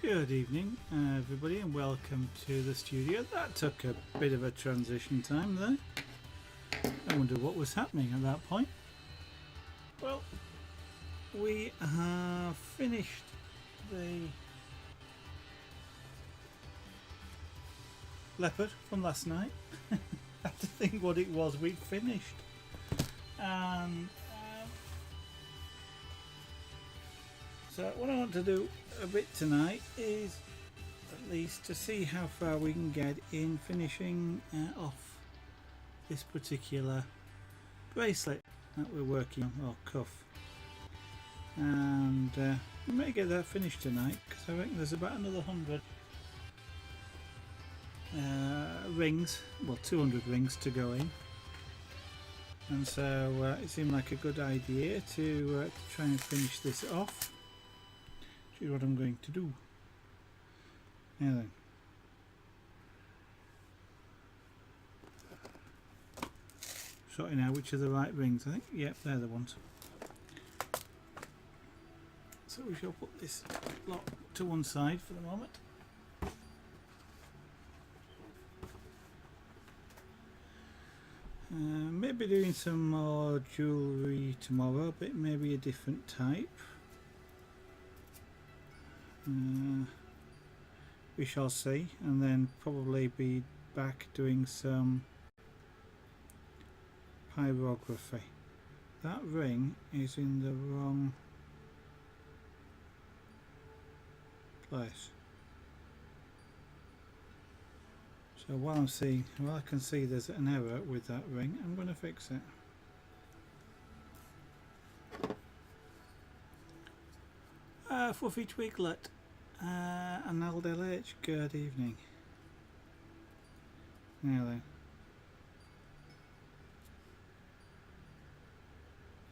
Good evening everybody and welcome to the studio. That took a bit of a transition time there. I wonder what was happening at that point. Well, we have finished the leopard from last night. I have to think what it was we'd finished. And so what I want to do a bit tonight is at least to see how far we can get in finishing off this particular bracelet that we're working on, or cuff, and we may get that finished tonight because I reckon there's about another 100 rings, well 200 rings to go in, and so it seemed like a good idea to try and finish this off. Here's what I'm going to do. Now then. Sorting out which are the right rings, I think. Yep, they're the ones. So we shall put this lot to one side for the moment. Maybe doing some more jewellery tomorrow, but maybe a different type. We shall see, and then probably be back doing some pyrography. That ring is in the wrong place. So while I can see there's an error with that ring, I'm going to fix it. Fluffy Twiglet, and LDLH, good evening. Now then.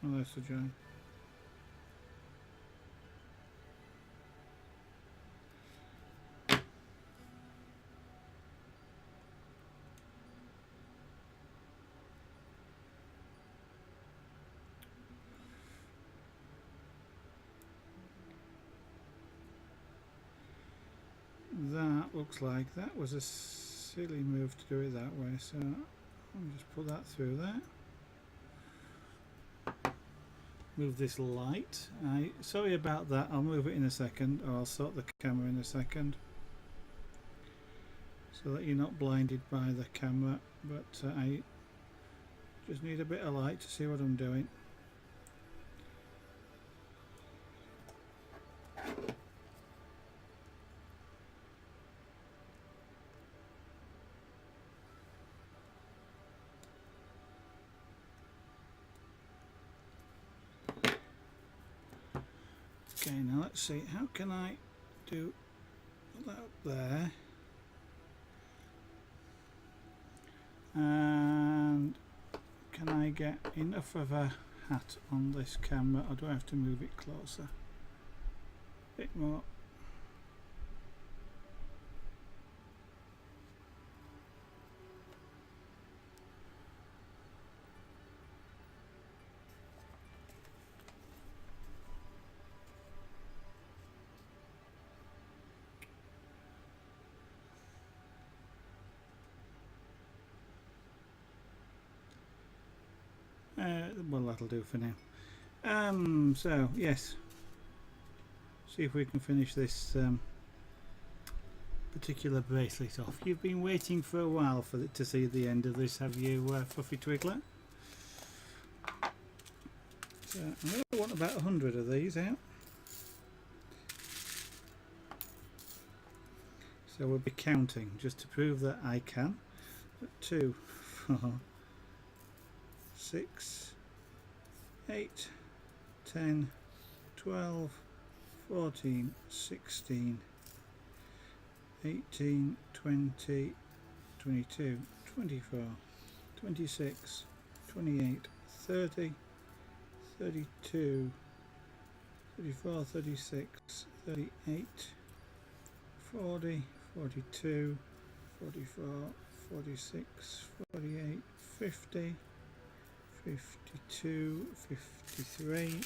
Oh, there's the join. That looks like that was a silly move to do it that way, so I'll just put that through there. Move this light. Sorry about that, I'll move it in a second, or I'll sort the camera in a second so that you're not blinded by the camera, but I just need a bit of light to see what I'm doing. Okay, now let's see, how can I do that up there, and can I get enough of a hat on this camera, or do I have to move it closer? A bit more. Well, that'll do for now. So yes, see if we can finish this particular bracelet off. You've been waiting for a while to see the end of this, have you, Fluffy Twiglet? So I'm going to want about 100 of these out. So we'll be counting just to prove that I can. 2, 4, 6, 8, 10, 12, 14, 16, 18, 20, 22, 24, 26, 28, 30, 32, 34, 36, 38, 40, 42, 44, 46, 48, 50, 52, 53,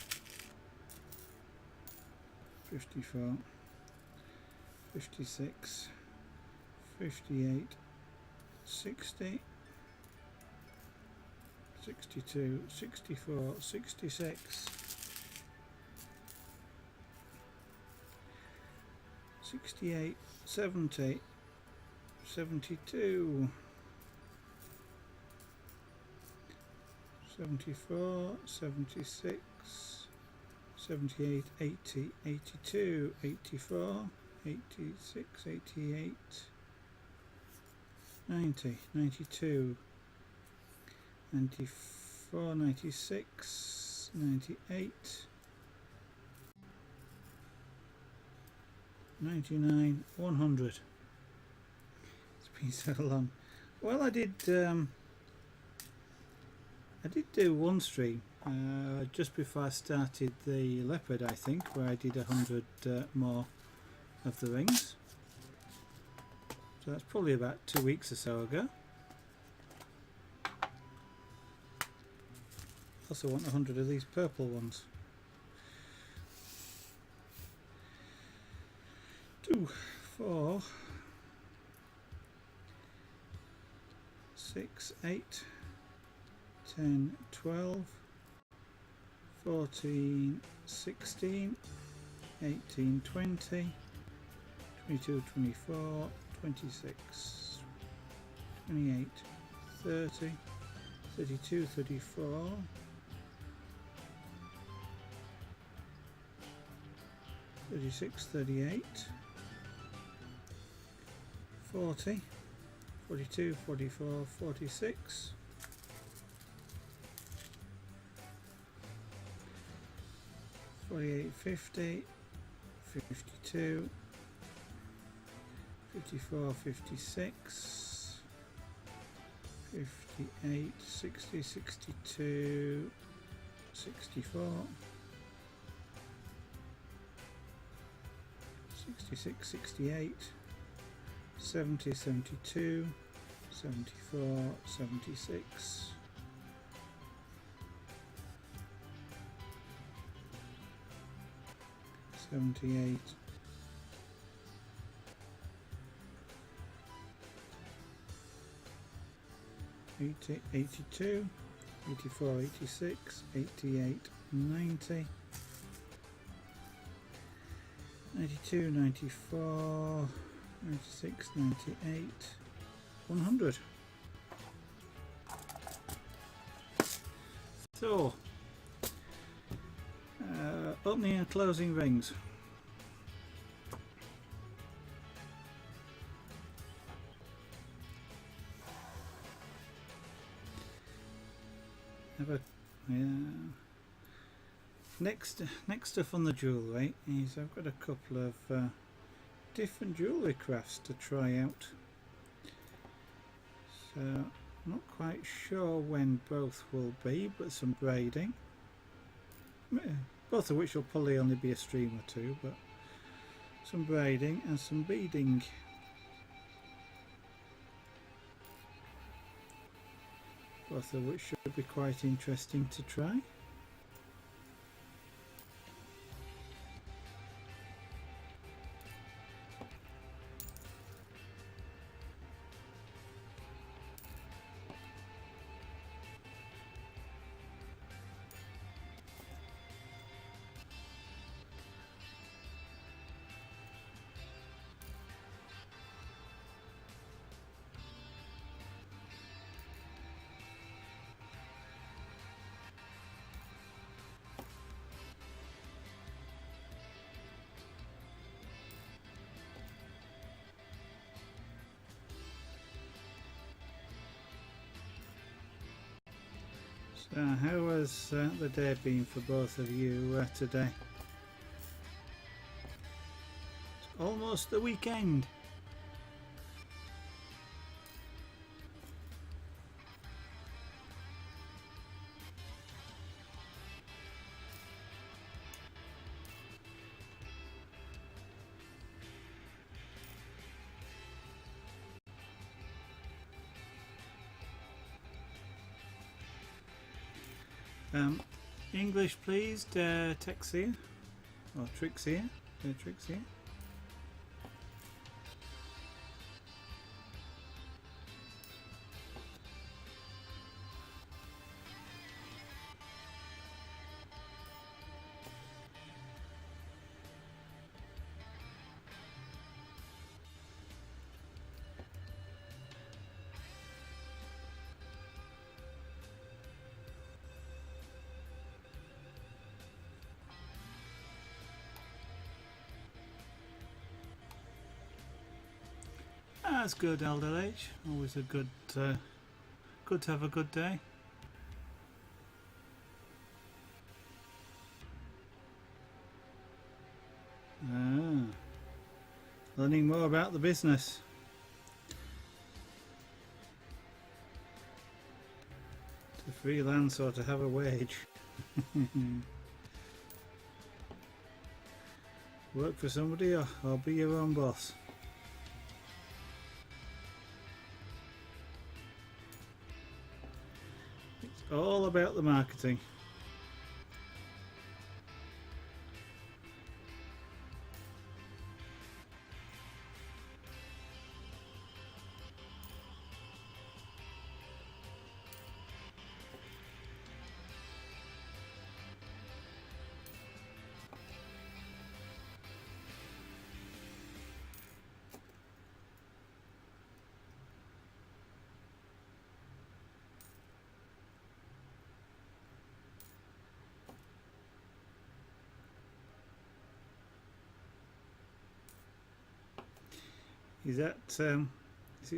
54, 56, 58, 60, 62, 64, 66, 68, 70, 72, 74, 76, 78, 80, 82, 84, 86, 88, 90, 92, 94, 96, 98, 99, 100. It's been so long. Well, I did do one stream just before I started the leopard, I think, where I did 100 more of the rings. So that's probably about 2 weeks or so ago. Also want 100 of these purple ones. 2, 4, 6, 8, 10, 12, 14, 16, 18, 20, 22, 24, 26, 28, 30, 32, 34, 36, 38, 40, 42, 44, 46, 48, 50, 52, 54, 56, 58, 60, 62, 64, 66, 68, 70, 72, 74, 76, 78, 80, 82, 84, 86, 88, 90, 92, 94, 96, 98, 100. So, opening and closing rings. Next up on the jewellery is I've got a couple of different jewellery crafts to try out. So I'm not quite sure when both will be, but some braiding, both of which will probably only be a stream or two, but some braiding and some beading. Both of which should be quite interesting to try. So how has the day been for both of you today? It's almost the weekend. English please, Texia, or Trixia, Trixia. That's good, Elder Age. Always a good, good to have a good day. Learning more about the business. To freelance or to have a wage. Work for somebody or be your own boss. It's all about the marketing. Is it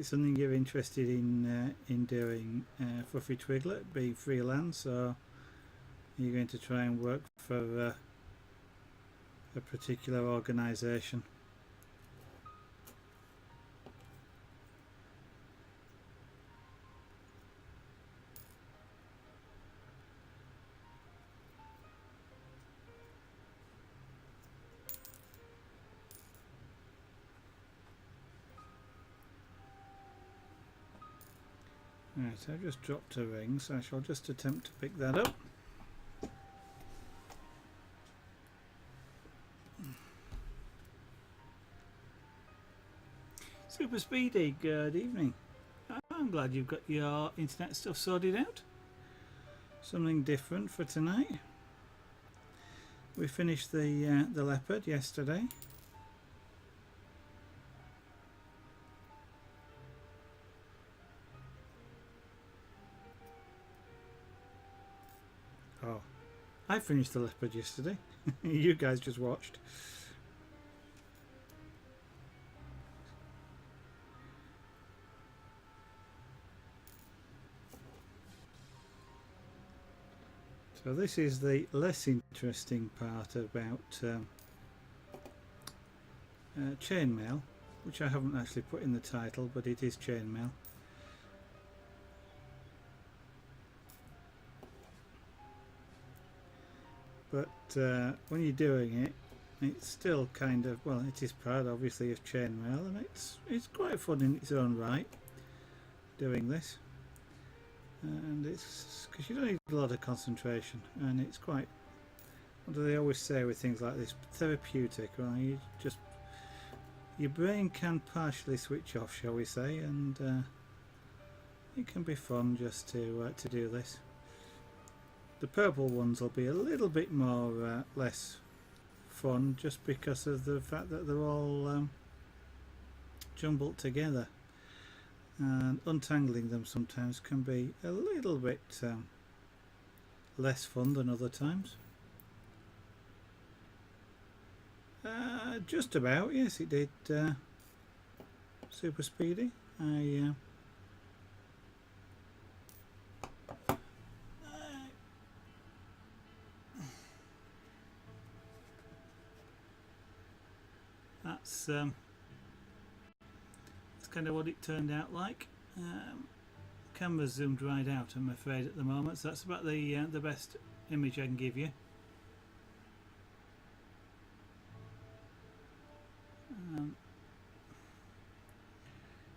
something you're interested in doing, Fluffy Twiglet, be freelance, or are you going to try and work for a particular organisation? Right, I've just dropped a ring, so I shall just attempt to pick that up. Super Speedy, good evening. I'm glad you've got your internet stuff sorted out. Something different for tonight. We finished the leopard yesterday. Oh, I finished the leopard yesterday. You guys just watched. So this is the less interesting part about chainmail, which I haven't actually put in the title, but it is chainmail. But when you're doing it, it's still kind of, well, it is part obviously of chainmail, and it's quite fun in its own right doing this. And it's because you don't need a lot of concentration, and it's quite, what do they always say with things like this, therapeutic. Well, you just, your brain can partially switch off, shall we say, and it can be fun just to do this. The purple ones will be a little bit more less fun, just because of the fact that they're all jumbled together, and untangling them sometimes can be a little bit less fun than other times. Just about, yes, it did. Super Speedy. That's kind of what it turned out like. Camera's zoomed right out, I'm afraid, at the moment, so that's about the best image I can give you.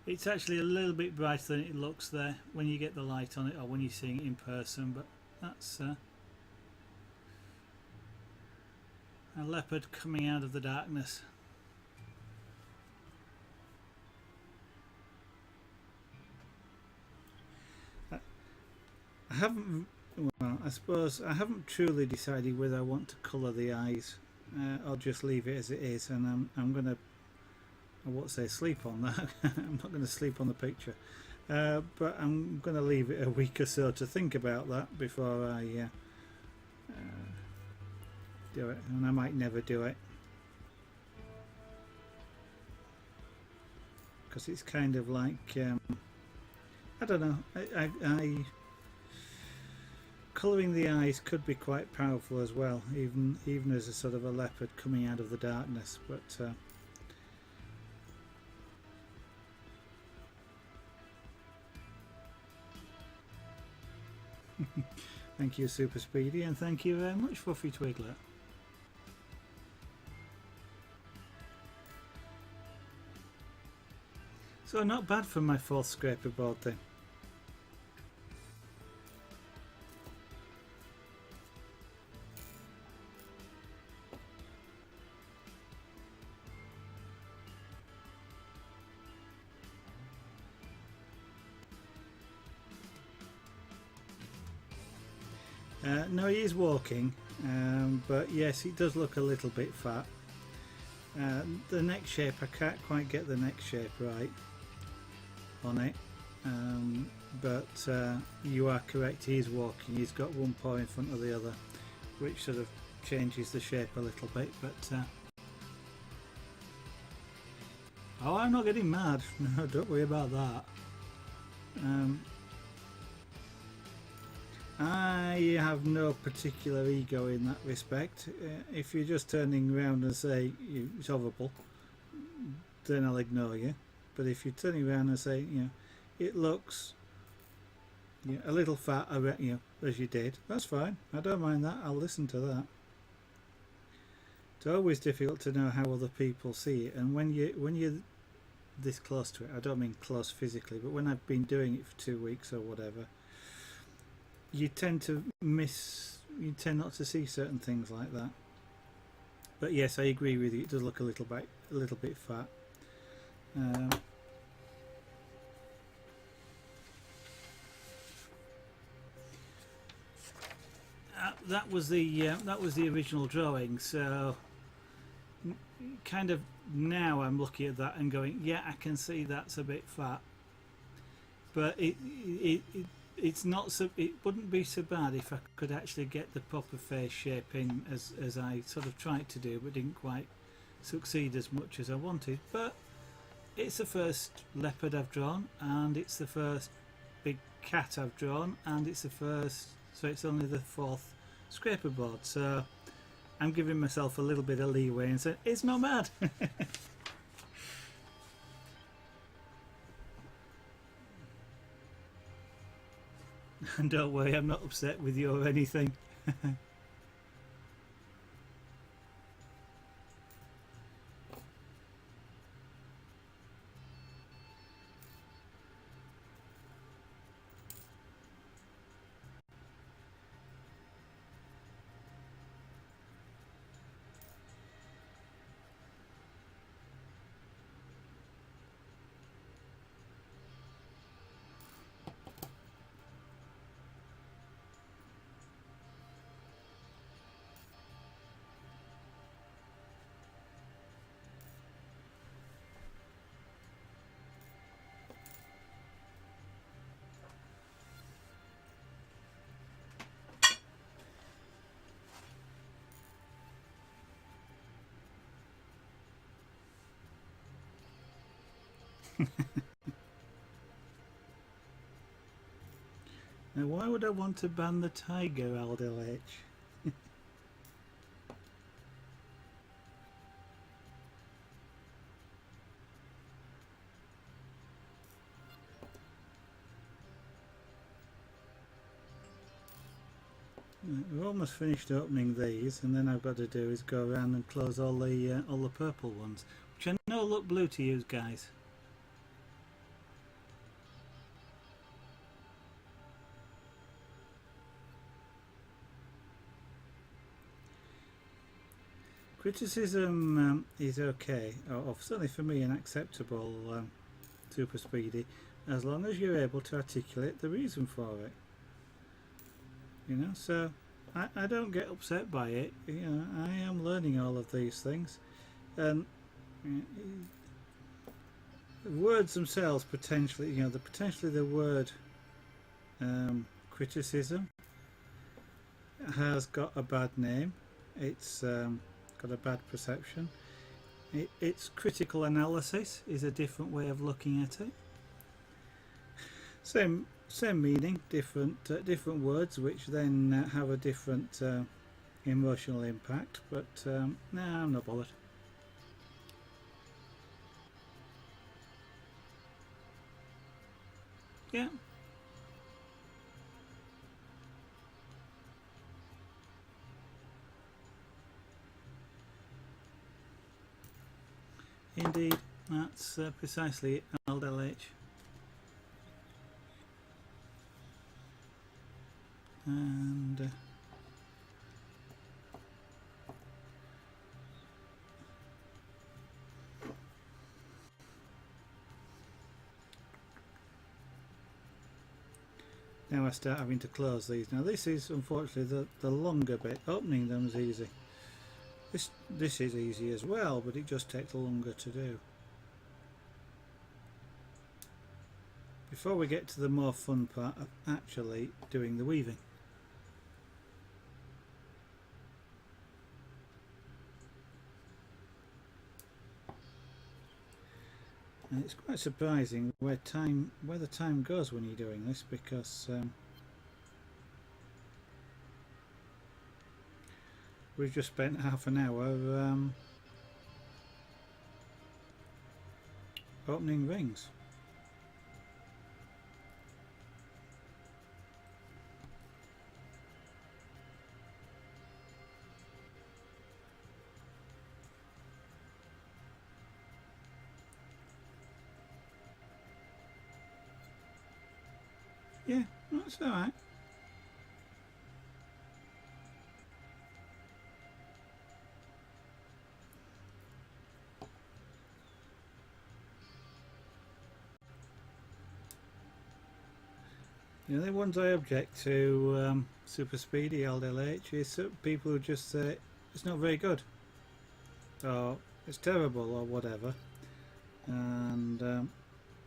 It's actually a little bit brighter than it looks there when you get the light on it, or when you're seeing it in person, but that's a leopard coming out of the darkness. I haven't, well, I suppose I haven't truly decided whether I want to colour the eyes or just leave it as it is, and I'm going to, I won't say sleep on that. I'm not going to sleep on the picture, but I'm going to leave it a week or so to think about that before I do it, and I might never do it. because it's kind of like I don't know. I colouring the eyes could be quite powerful as well, even as a sort of a leopard coming out of the darkness. But thank you, Super Speedy, and thank you very much, Fluffy Twiglet. So not bad for my fourth scraper board then. No, he is walking, but yes, it does look a little bit fat. The neck shape, I can't quite get the neck shape right on it, but you are correct, he is walking. He's got one paw in front of the other, which sort of changes the shape a little bit, but oh, I'm not getting mad. No, don't worry about that. I have no particular ego in that respect. If you're just turning around and say it's horrible, then I'll ignore you. But if you're turning around and say, it looks a little fat, as you did, that's fine. I don't mind that. I'll listen to that. It's always difficult to know how other people see it, and when you're this close to it, I don't mean close physically, but when I've been doing it for 2 weeks or whatever, you tend not to see certain things like that. But yes, I agree with you, it does look a little bit fat. That was the original drawing, so kind of now I'm looking at that and going, yeah, I can see that's a bit fat, but it's not so, it wouldn't be so bad if I could actually get the proper face shape in as I sort of tried to do, but didn't quite succeed as much as I wanted. But it's the first leopard I've drawn, and it's the first big cat I've drawn, and it's only the fourth scraper board, so I'm giving myself a little bit of leeway and saying it's not bad. And don't worry, I'm not upset with you or anything. Now, why would I want to ban the tiger, Aldo H? We're almost finished opening these, and then I've got to do is go around and close all the purple ones, which I know look blue to you guys. Criticism is okay, or certainly for me an acceptable, Super Speedy, as long as you're able to articulate the reason for it. So I don't get upset by it. I am learning all of these things, and words themselves potentially, the word criticism has got a bad name. It's got a bad perception. It's critical analysis is a different way of looking at it. Same meaning, different words, which then have a different emotional impact. But no, I'm not bothered. Yeah. Indeed, that's precisely LDLH. And now I start having to close these. Now this is unfortunately the longer bit. Opening them is easy. This is easy as well, but it just takes longer to do. Before we get to the more fun part of actually doing the weaving. And it's quite surprising where the time goes when you're doing this, because we've just spent half an hour opening rings. Yeah, that's alright. The ones I object to super speedy LDLH is people who just say it's not very good, or it's terrible, or whatever. And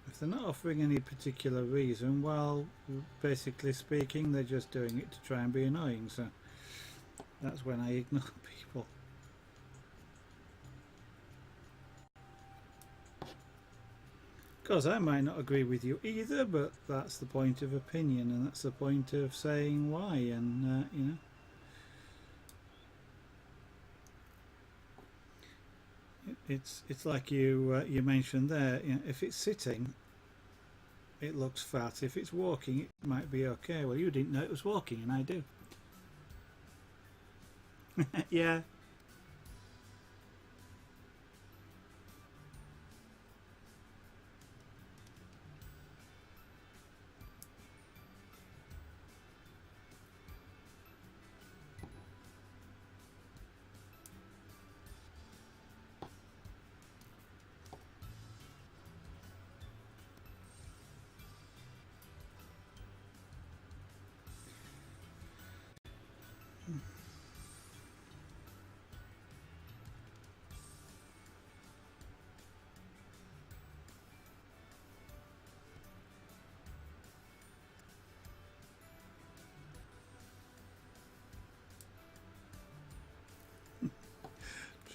if they're not offering any particular reason, well, basically speaking, they're just doing it to try and be annoying. So that's when I ignore people. Because I might not agree with you either, but that's the point of opinion, and that's the point of saying why. And it's like you mentioned there. If it's sitting, it looks fat. If it's walking, it might be okay. Well, you didn't know it was walking, and I do. Yeah.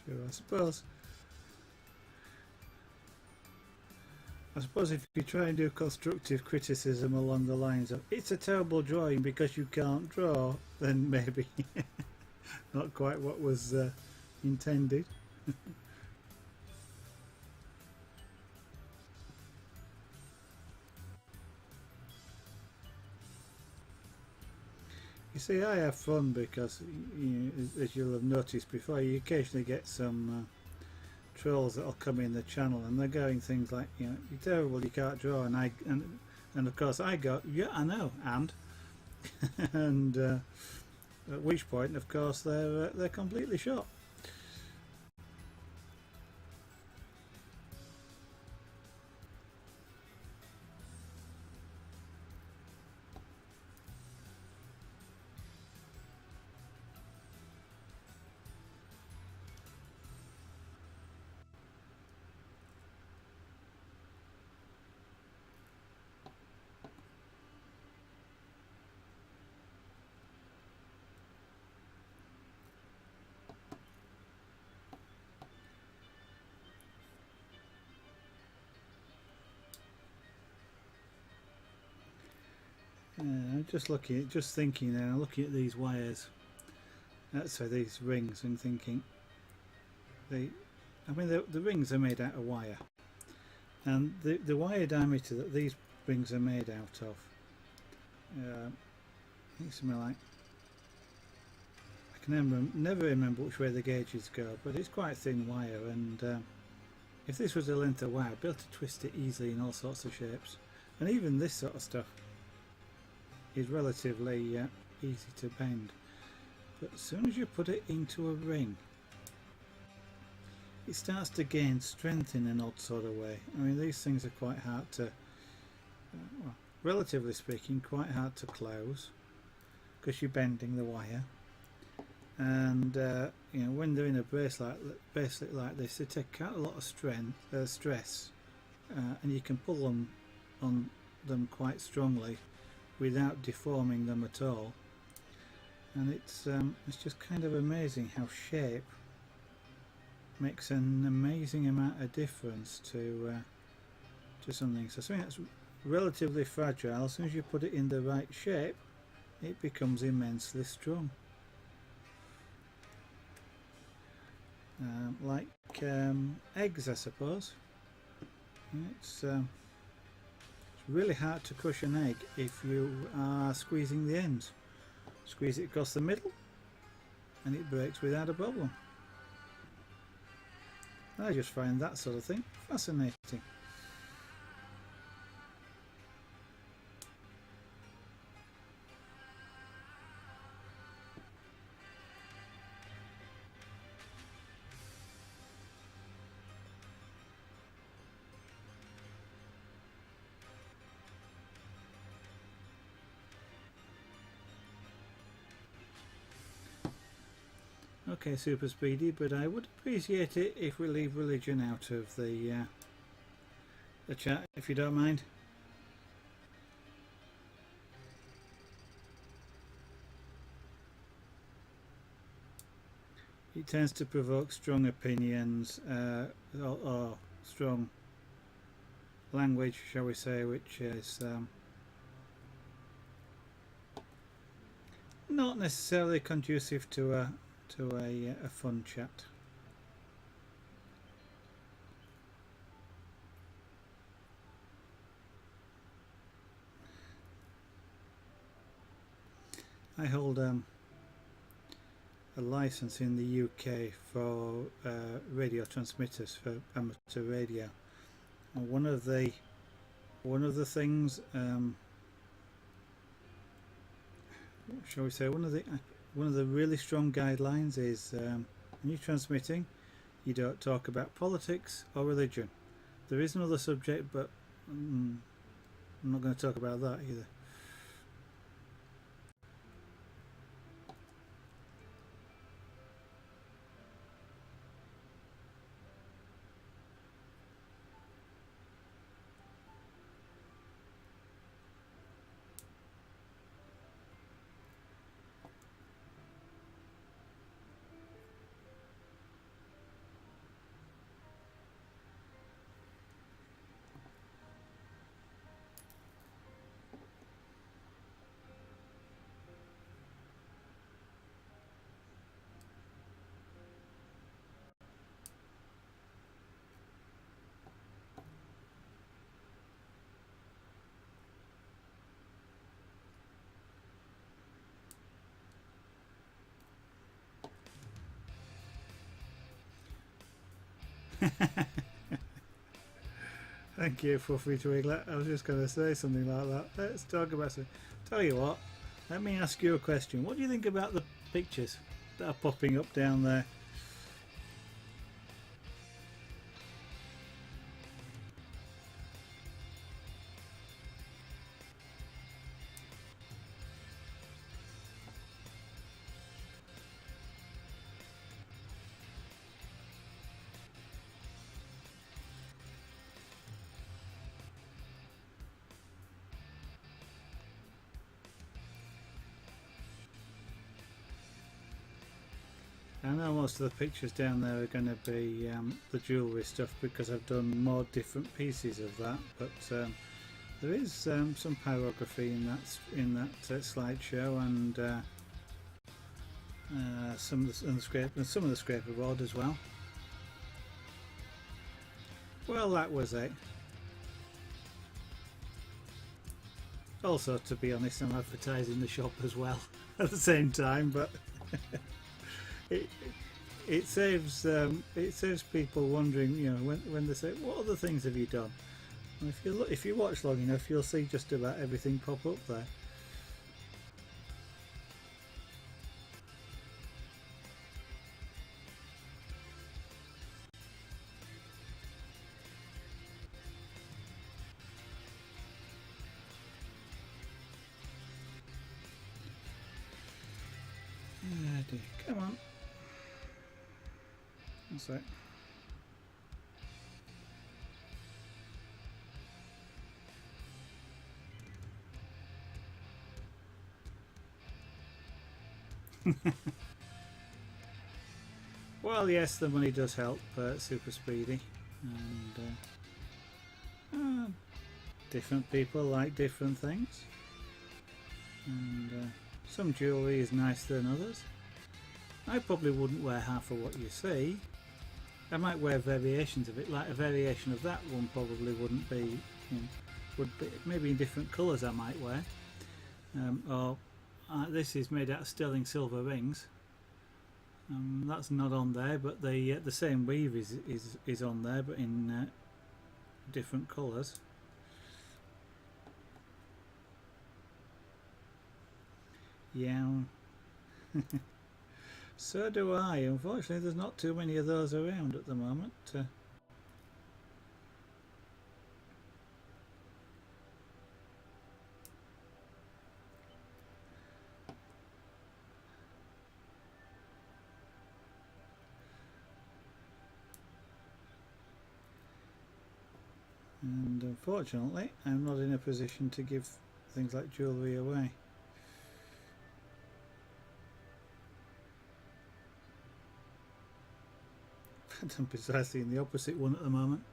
True, I suppose. I suppose if you try and do constructive criticism along the lines of it's a terrible drawing because you can't draw, then maybe not quite what was intended. You see, I have fun because, as you'll have noticed before, you occasionally get some trolls that'll come in the channel and they're going things like, you're terrible, you can't draw, and of course I go, yeah, I know, and and at which point, of course, they're completely shot. just thinking now, looking at these wires, sorry, these rings, and thinking, the rings are made out of wire, and the wire diameter that these rings are made out of, I think something like, I can never remember which way the gauges go, but it's quite thin wire, and if this was a length of wire, I'd be able to twist it easily in all sorts of shapes, and even this sort of stuff is relatively easy to bend. But as soon as you put it into a ring, it starts to gain strength in an odd sort of way. I mean, these things are quite hard to, well, relatively speaking, quite hard to close because you're bending the wire. And you know, when they're in a bracelet like this, they take out a lot of stress, and you can pull them on them quite strongly without deforming them at all. And it's just kind of amazing how shape makes an amazing amount of difference to something. So something that's relatively fragile, as soon as you put it in the right shape, it becomes immensely strong. Like eggs, I suppose. It's really hard to crush an egg if you are squeezing the ends. Squeeze it across the middle and it breaks without a problem. I just find that sort of thing fascinating. Okay, Super Speedy, but I would appreciate it if we leave religion out of the chat, if you don't mind. It tends to provoke strong opinions or strong language, shall we say, which is not necessarily conducive to a fun chat. I hold a license in the UK for radio transmitters for amateur radio, and one of the things, shall we say, one of the really strong guidelines is when you're transmitting, you don't talk about politics or religion. There is another subject, but I'm not going to talk about that either. Thank you, Fluffy Twiglet. I was just going to say something like that. Let's talk about it. Tell you what, let me ask you a question. What do you think about the pictures that are popping up down there? I know most of the pictures down there are going to be the jewellery stuff because I've done more different pieces of that, but there is some pyrography in that slideshow, and some of the scraper board as well. Well, that was it. Also, to be honest, I'm advertising the shop as well at the same time, but it saves people wondering, you know, when they say, "What other things have you done?" And if you watch long enough, you'll see just about everything pop up there. Come on. That's it. Well, yes, the money does help Super Speedy, and different people like different things, and some jewellery is nicer than others. I probably wouldn't wear half of what you see. I might wear variations of it, like a variation of that one probably wouldn't be, you know, would be maybe in different colours I might wear. Or this is made out of sterling silver rings. That's not on there, but the same weave is on there, but in different colours. Yeah. So do I. Unfortunately, there's not too many of those around at the moment. And unfortunately, I'm not in a position to give things like jewellery away. I'm precisely in the opposite one at the moment.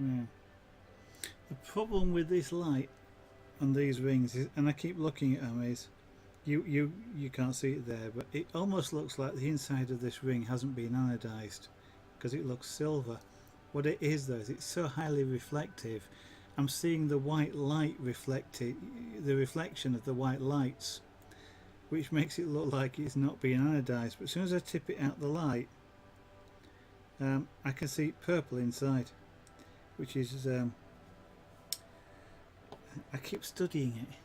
Yeah. The problem with this light on these rings is, and I keep looking at them, is you can't see it there, but it almost looks like the inside of this ring hasn't been anodized because it looks silver. What it is though is it's so highly reflective. I'm seeing the white light reflected, the reflection of the white lights, which makes it look like it's not being anodized. But as soon as I tip it out the light, I can see purple inside, which is I keep studying it.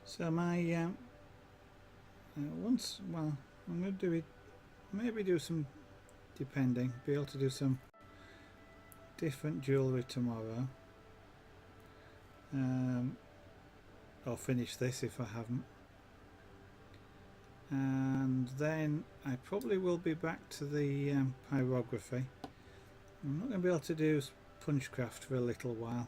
So my once, well, I'm going to do it, maybe do some, depending, be able to do some different jewellery tomorrow, or finish this if I haven't, and then I probably will be back to the pyrography. I'm not going to be able to do punchcraft for a little while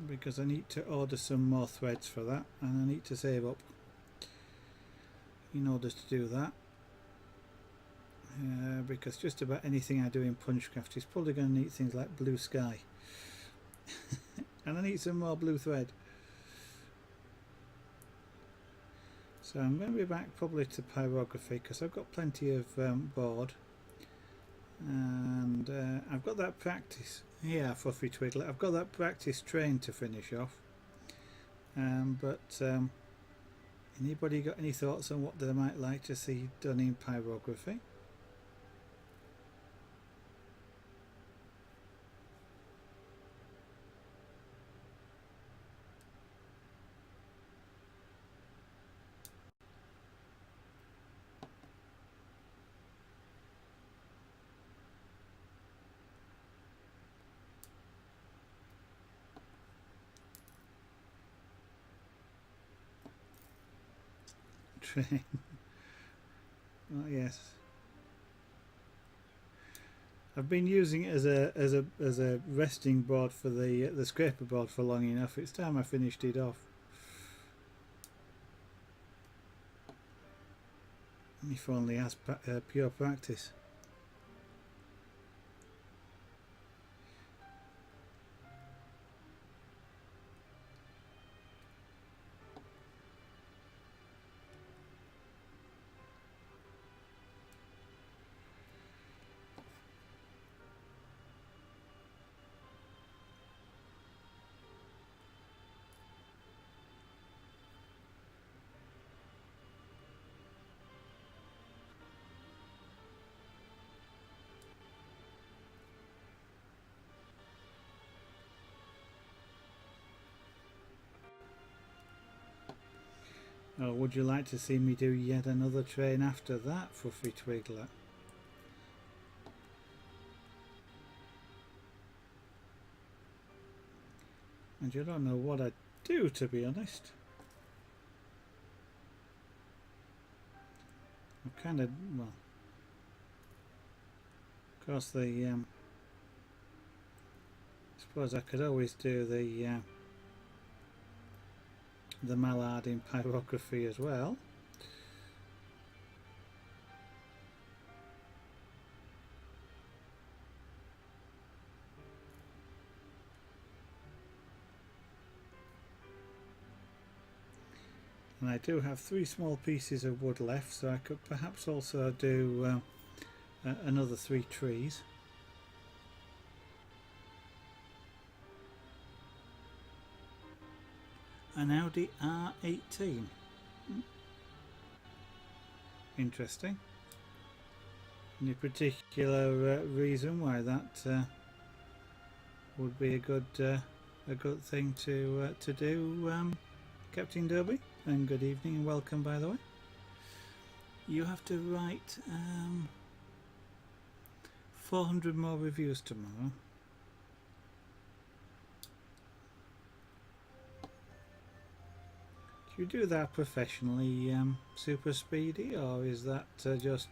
because I need to order some more threads for that, and I need to save up in order to do that, because just about anything I do in punchcraft is probably going to need things like blue sky and I need some more blue thread. So I'm going to be back probably to pyrography because I've got plenty of board, and I've got that practice. Yeah, Fluffy Twiddler. I've got that practice train to finish off. But anybody got any thoughts on what they might like to see done in pyrography? train. Oh yes, I've been using it as a resting board for the scraper board for long enough. It's time I finished it off. If only as pure practice. Or would you like to see me do yet another train after that, Fluffy Twiglet? And you don't know what I'd do, to be honest. I'm kind of, well, of course I suppose I could always do the mallard in pyrography as well. And I do have 3 small pieces of wood left, so I could perhaps also do another 3 trees. An Audi R18. Interesting. Any particular reason why that would be a good thing to do, Captain Derby? And good evening and welcome, by the way. You have to write 400 more reviews tomorrow. Do you do that professionally, Super Speedy, or is that just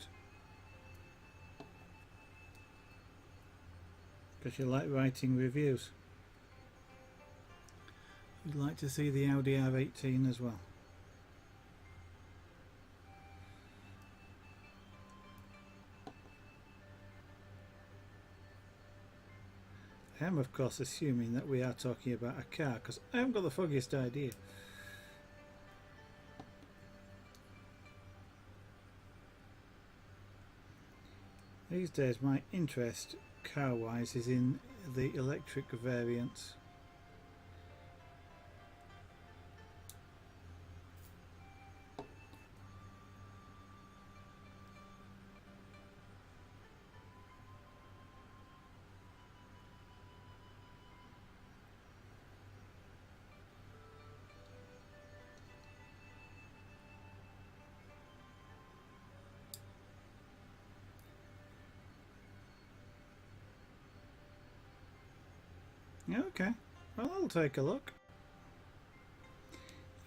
because you like writing reviews? You'd like to see the Audi R18 as well. I am of course assuming that we are talking about a car, because I haven't got the foggiest idea. These days my interest car-wise is in the electric variants. Okay, well, I'll take a look.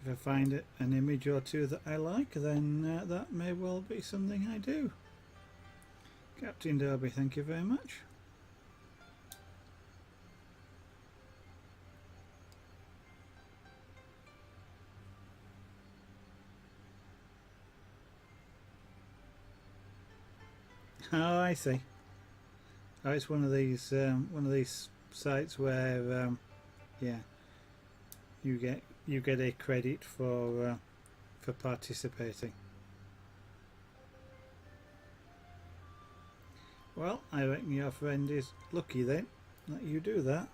If I find an image or two that I like, then that may well be something I do. Captain Derby, thank you very much. Oh, I see. Oh, it's one of these sites where yeah, you get a credit for participating. Well, I reckon your friend is lucky then that you do that.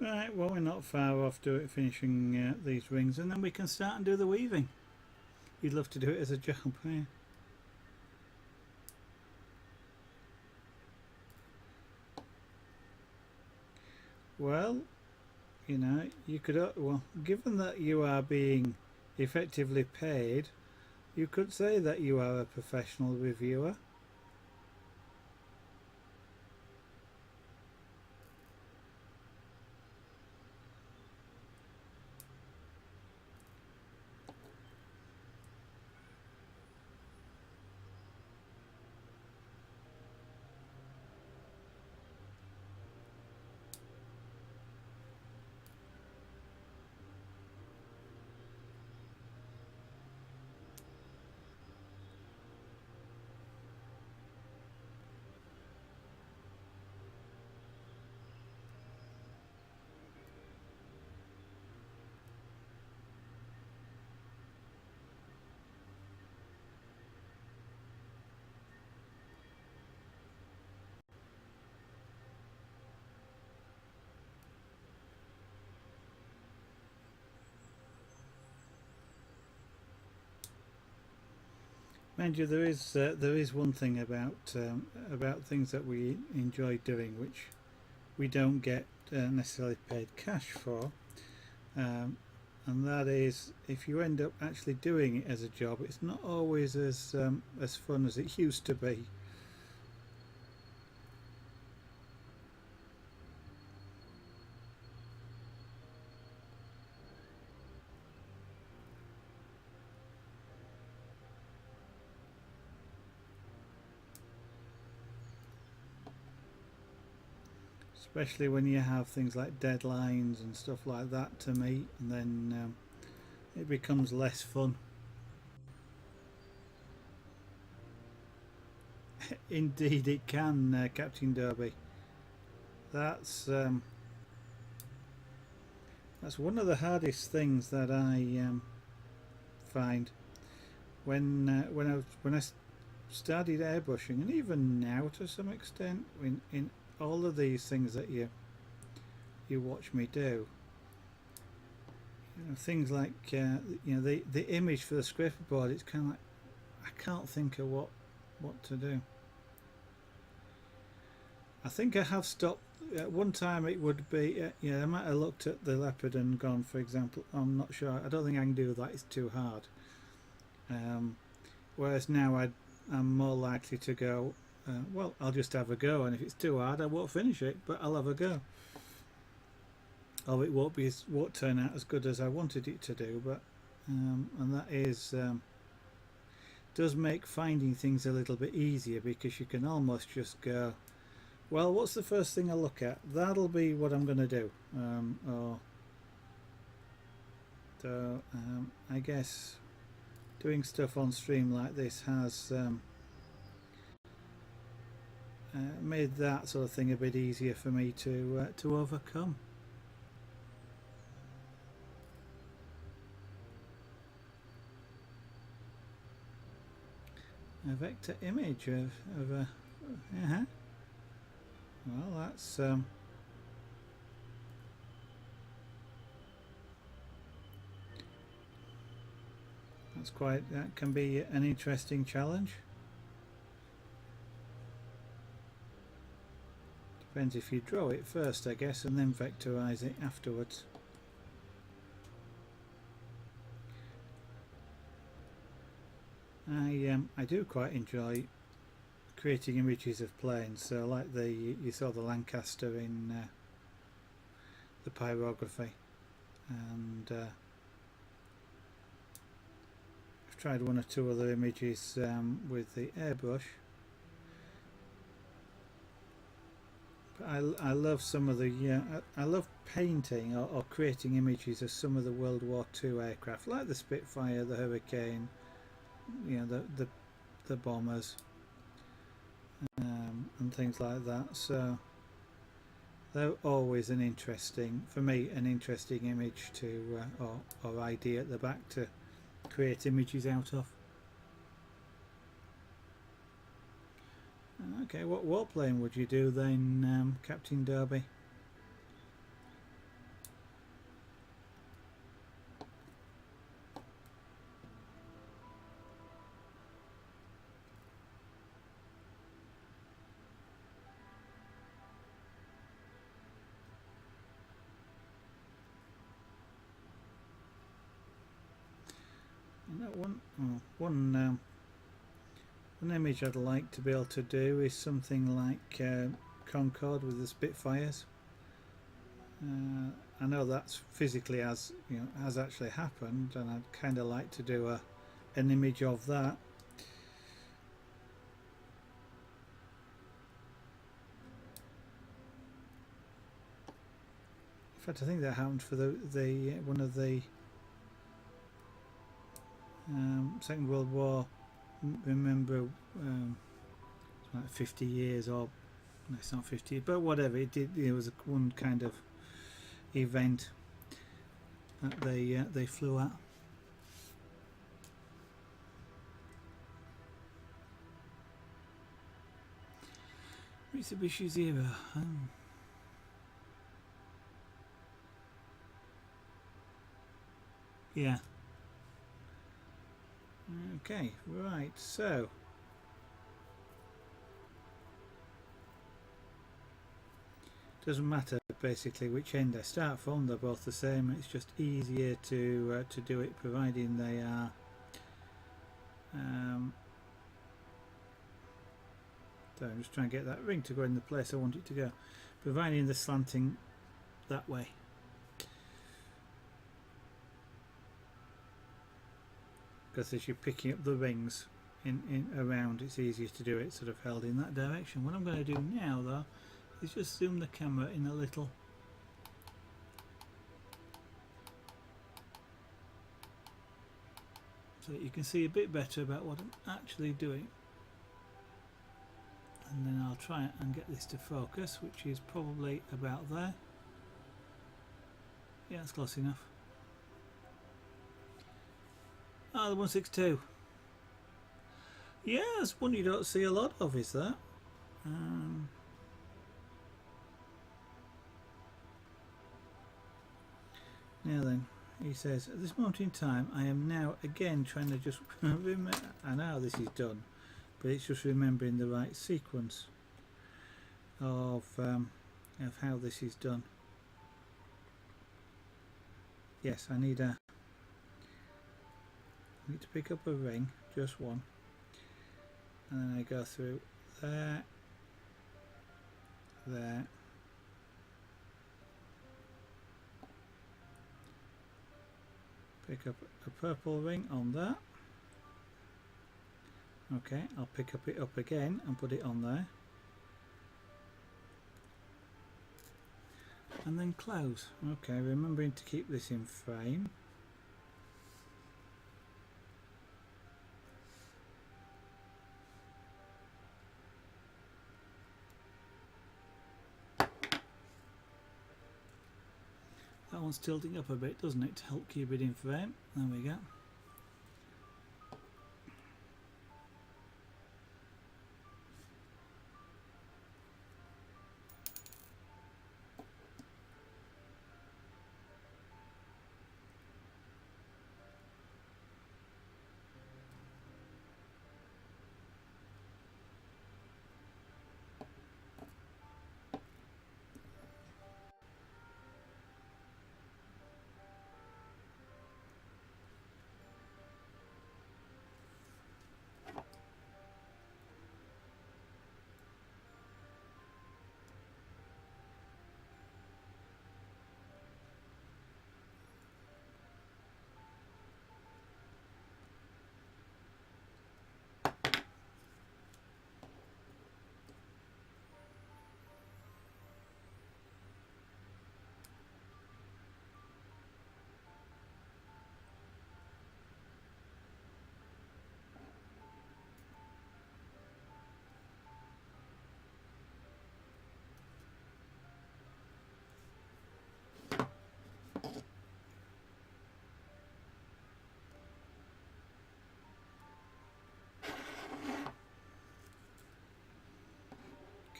Right, well we're not far off finishing these rings, and then we can start and do the weaving. You'd love to do it as a job, yeah. Well, you know, you could, well, given that you are being effectively paid, you could say that you are a professional reviewer. Mind you, there is one thing about things that we enjoy doing, which we don't get necessarily paid cash for, and that is if you end up actually doing it as a job, it's not always as fun as it used to be. Especially when you have things like deadlines and stuff like that to meet, and then it becomes less fun. Indeed, it can, Captain Derby. That's um, that's one of the hardest things that I find when I started airbrushing, and even now to some extent, in all of these things that you watch me do. You know, things like the image for the scraper board. It's kind of like I can't think of what to do. I think I have stopped. At one time it would be, I might have looked at the leopard and gone, for example, I'm not sure, I don't think I can do that, it's too hard. Whereas now I'm more likely to go, well, I'll just have a go, and if it's too hard I won't finish it, but I'll have a go. Or it won't turn out as good as I wanted it to do, but and that does make finding things a little bit easier, because you can almost just go, well, what's the first thing I look at? That'll be what I'm going to do. I guess doing stuff on stream like this has made that sort of thing a bit easier for me to overcome. A vector image of a. Well, that can be an interesting challenge. Depends if you draw it first, I guess, and then vectorize it afterwards. I do quite enjoy creating images of planes. So like you saw the Lancaster in the pyrography, and I've tried one or two other images with the airbrush. But I love some of the I love painting or creating images of some of the World War II aircraft, like the Spitfire, the Hurricane, the bombers, and things like that. So they're always an interesting image to or idea at the back to create images out of. Okay, what warplane would you do then, Captain Derby? One image I'd like to be able to do is something like Concorde with the Spitfires. I know that's physically has actually happened, and I'd kind of like to do an image of that. In fact, I think that happened for the one of the Second World War. Remember, it's like 50 years, or no, it's not 50, but whatever it did. It was one kind of event that they flew at. Mitsubishi Zero. Yeah. Okay, right, so doesn't matter basically which end I start from, they're both the same. It's just easier to do it, providing they are so I'm just trying to get that ring to go in the place I want it to go, providing the slanting that way. Because as you're picking up the rings in around, it's easier to do it sort of held in that direction. What I'm going to do now though is just zoom the camera in a little, so that you can see a bit better about what I'm actually doing. And then I'll try and get this to focus, which is probably about there. Yeah, that's close enough. Ah, the 162. Yeah, it's one you don't see a lot of, is that? Now then, he says, at this moment in time, I am now again trying to just remember. I know how this is done, but it's just remembering the right sequence of how this is done. Yes, I need to pick up a ring, just one, and then I go through there, there, pick up a purple ring on that. Okay, I'll pick it up again and put it on there, and then close. Okay, remembering to keep this in frame. That one's tilting up a bit, doesn't it, to help keep it in frame. There we go.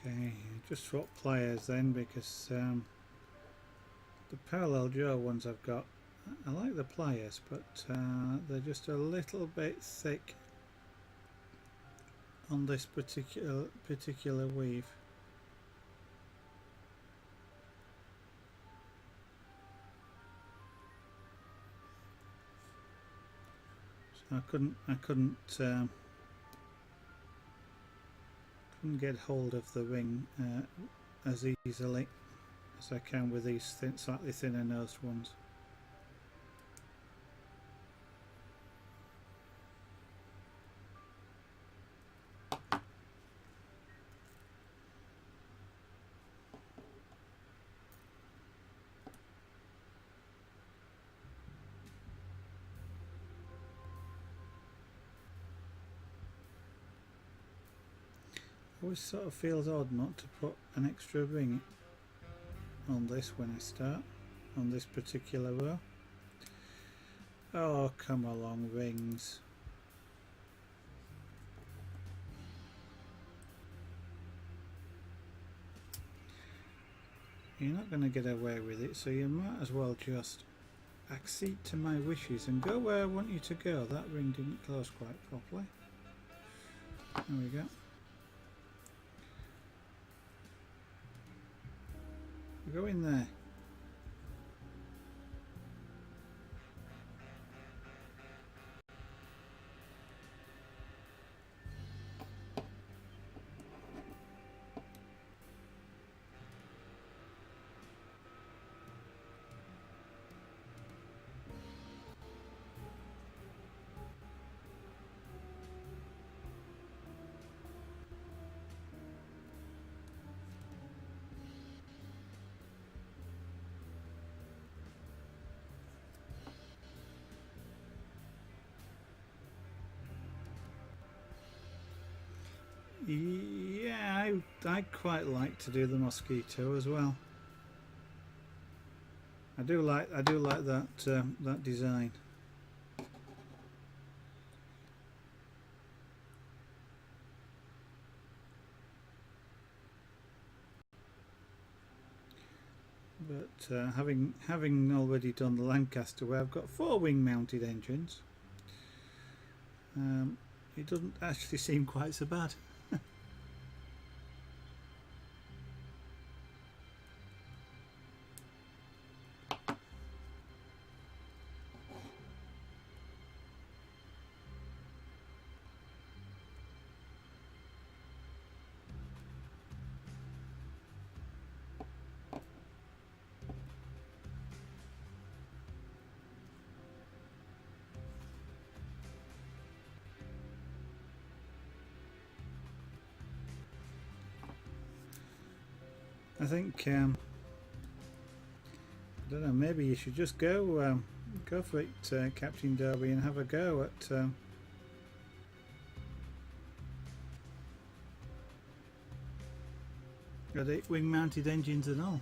Okay, just swap pliers then, because the parallel jaw ones I've got, I like the pliers, but they're just a little bit thick on this particular weave. I couldn't get hold of the ring as easily as I can with these slightly thinner nosed ones. Always sort of feels odd not to put an extra ring on this when I start on this particular row. Oh, come along, rings. You're not going to get away with it, so you might as well just accede to my wishes and go where I want you to go. That ring didn't close quite properly. There we go. Go in there. Yeah, I quite like to do the mosquito as well. I do like that that design. But having already done the Lancaster, where I've got 4 wing-mounted engines, it doesn't actually seem quite so bad. I think I don't know. Maybe you should just go for it, Captain Derby, and have a go at the wing-mounted engines and all.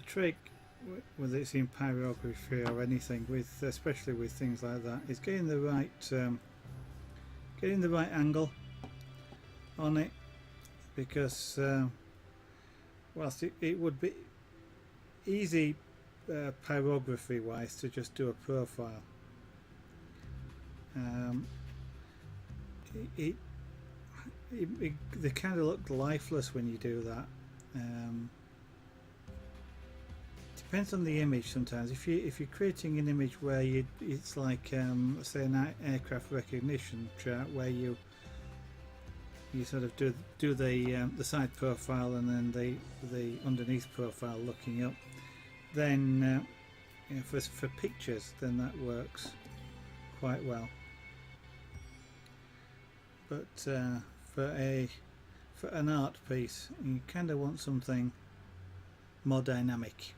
Trick whether it's in pyrography or anything, with especially with things like that, is getting the right angle on it, because whilst it would be easy pyrography wise to just do a profile, they kind of look lifeless when you do that. Depends on the image sometimes. If you're creating an image where it's like say an aircraft recognition chart where you sort of do the side profile and then the underneath profile looking up, then you know, for pictures, then that works quite well. But for an art piece, you kind of want something more dynamic.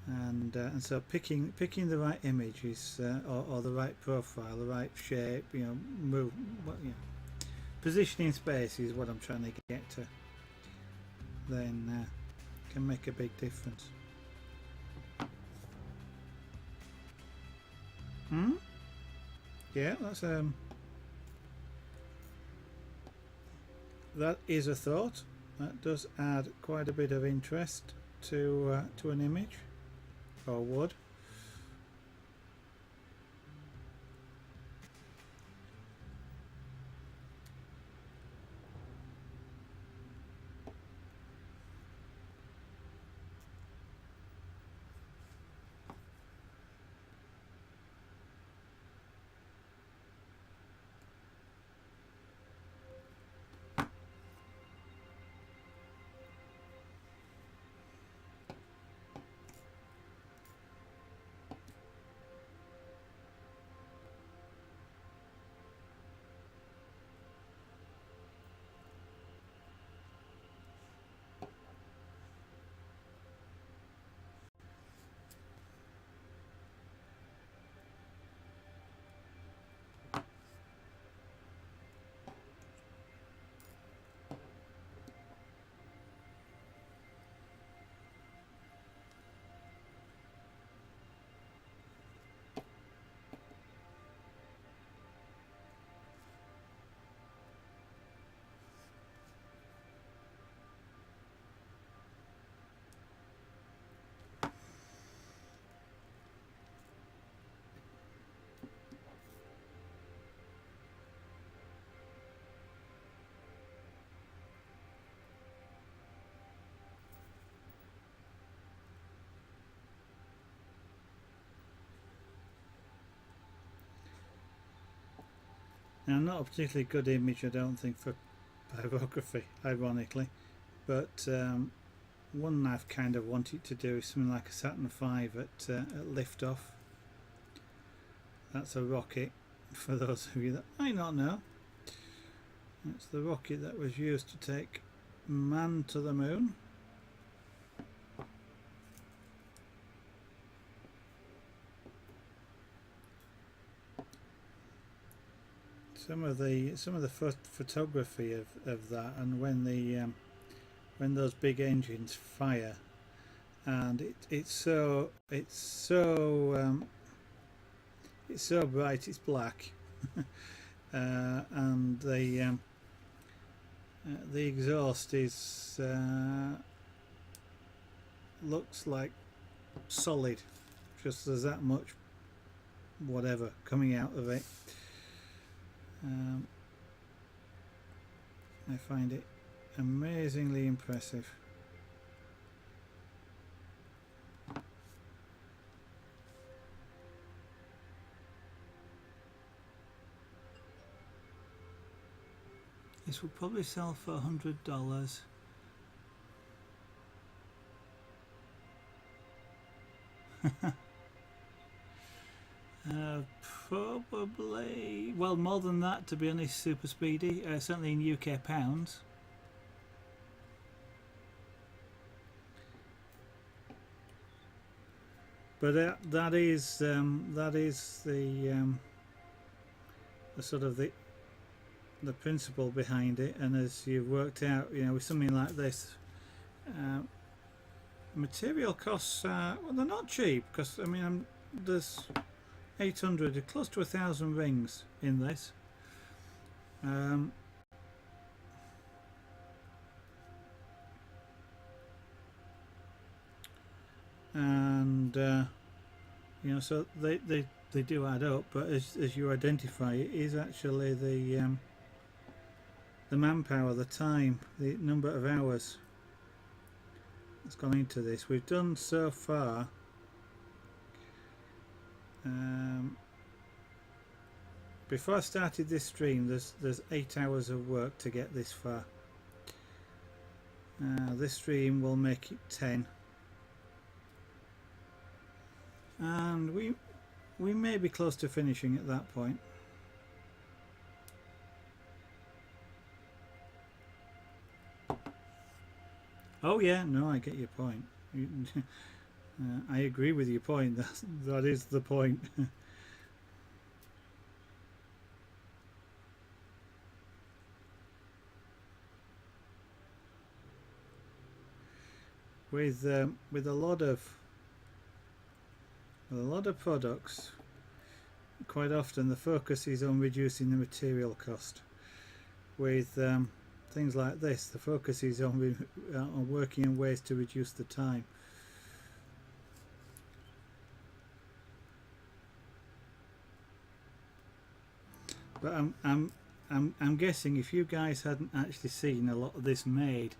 And so picking the right image is or the right profile, the right shape, you know, move, positioning space is what I'm trying to get to. Then can make a big difference. Yeah, that's that is a thought. That does add quite a bit of interest to an image, or would. Now, not a particularly good image, I don't think, for pyrography, ironically, but one I've kind of wanted to do is something like a Saturn V at liftoff. That's a rocket, for those of you that might not know. It's the rocket that was used to take man to the moon. Some of the photography of that, and when those big engines fire, and it's so bright, it's black, and the exhaust is looks like solid, just there's that much whatever coming out of it. I find it amazingly impressive. This will probably sell for $100. Probably, well, more than that, to be honest. Super speedy, certainly in UK pounds. But that is the sort of the principle behind it. And as you've worked out, you know, with something like this, material costs are, well, they're not cheap, because I mean there's 800, close to 1,000 rings in this. And you know, so they do add up, but as you identify, it is actually the manpower, the time, the number of hours that's gone into this. We've done so far before I started this stream, there's 8 hours of work to get this far. This stream will make it 10, and we may be close to finishing at that point. Oh yeah, no, I get your point. I agree with your point. That is the point. With a lot of products, quite often the focus is on reducing the material cost. With things like this, the focus is on working on ways to reduce the time. But I'm guessing if you guys hadn't actually seen a lot of this made,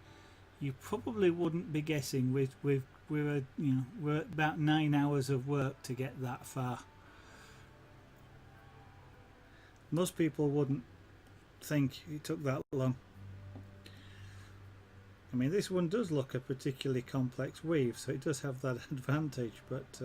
you probably wouldn't be guessing we're about 9 hours of work to get that far. Most people wouldn't think it took that long. I mean, this one does look a particularly complex weave, so it does have that advantage, but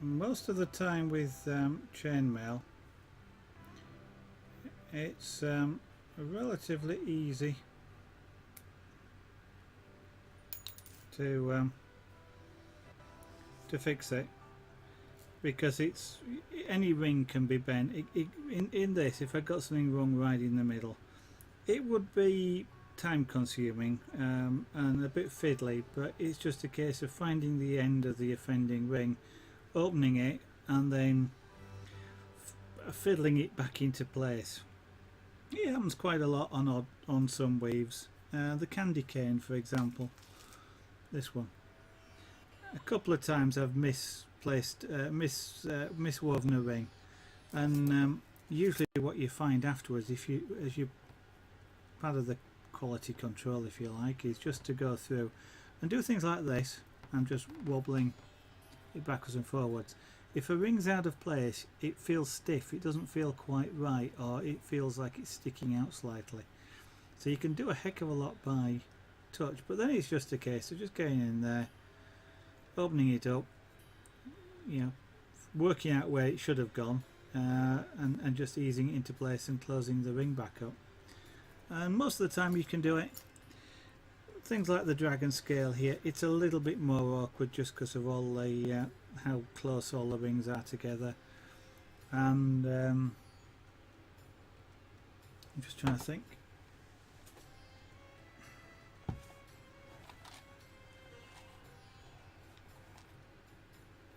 most of the time with chainmail, it's relatively easy to fix it, because it's any ring can be bent. In this, if I got something wrong right in the middle, it would be time consuming and a bit fiddly, but it's just a case of finding the end of the offending ring, opening it, and then fiddling it back into place. It happens quite a lot on some weaves. The candy cane, for example, this one. A couple of times I've misplaced, miswoven a ring, and usually what you find afterwards, as you part of the quality control, if you like, is just to go through and do things like this. I'm just wobbling it backwards and forwards. If a ring's out of place, it feels stiff, it doesn't feel quite right, or it feels like it's sticking out slightly. So you can do a heck of a lot by touch, but then it's just a case of just getting in there, opening it up, working out where it should have gone, and just easing it into place and closing the ring back up. And most of the time you can do it. Things like the dragon scale here, it's a little bit more awkward just because of all the how close all the rings are together. And I'm just trying to think.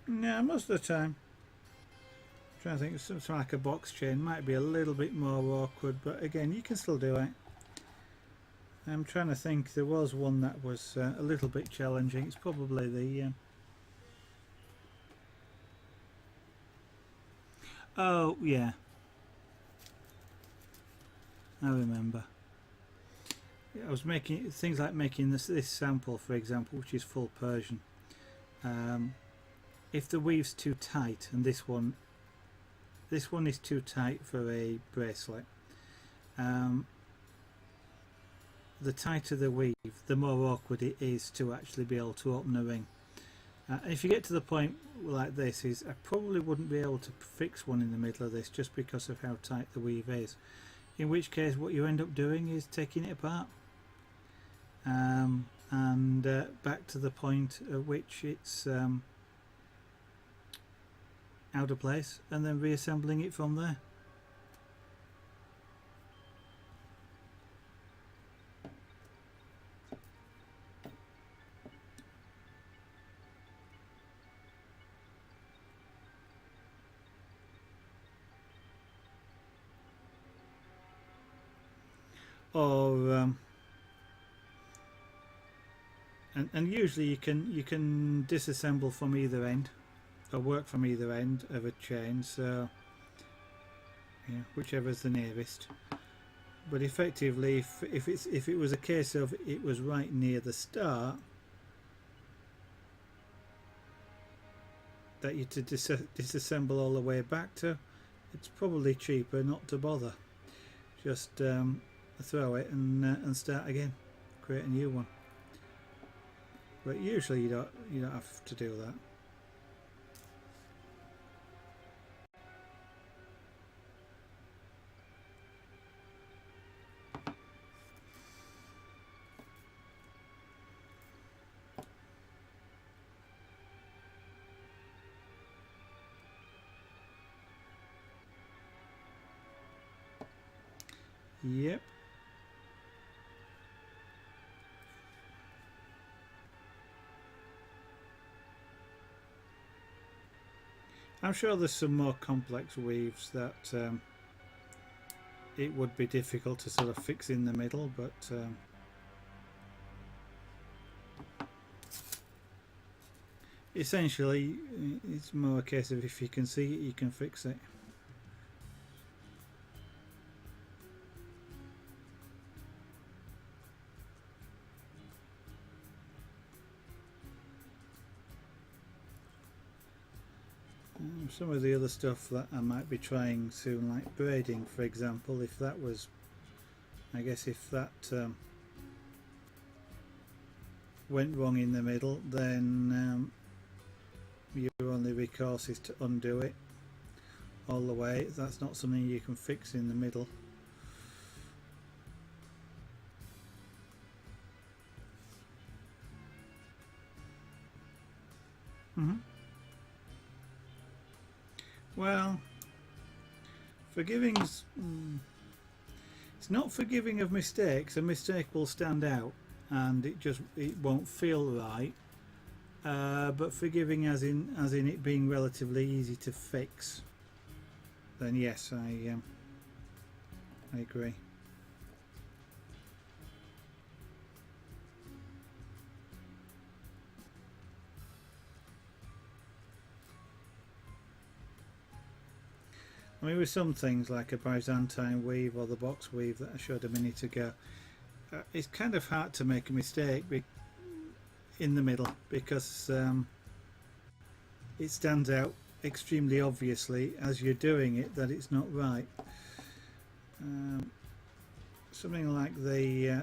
Yeah, most of the time. I'm trying to think of something like a box chain might be a little bit more awkward, but again, you can still do it. I'm trying to think, there was one that was a little bit challenging. It's probably the oh yeah, I remember. I was making things like making this sample, for example, which is full Persian. If the weave's too tight, and this one is too tight for a bracelet, the tighter the weave, the more awkward it is to actually be able to open a ring. If you get to the point like this, is I probably wouldn't be able to fix one in the middle of this just because of how tight the weave is. In which case what you end up doing is taking it apart and back to the point at which it's out of place, and then reassembling it from there. Or and usually you can disassemble from either end, or work from either end of a chain, so yeah, whichever's the nearest. But effectively, if it was a case of it was right near the start that you to disassemble all the way back to, it's probably cheaper not to bother. Just throw it and start again, create a new one. But usually you don't have to do that. Yep. I'm sure there's some more complex weaves that it would be difficult to sort of fix in the middle, but essentially it's more a case of if you can see it, you can fix it. Some of the other stuff that I might be trying soon, like braiding for example, if that was, I guess if that went wrong in the middle, then your only recourse is to undo it all the way. That's not something you can fix in the middle. Well, forgiving's it's not forgiving of mistakes. A mistake will stand out and it won't feel right, but forgiving as in it being relatively easy to fix, then yes, I agree. I mean, with some things like a Byzantine weave or the box weave that I showed a minute ago, it's kind of hard to make a mistake in the middle because it stands out extremely obviously as you're doing it that it's not right. Something like the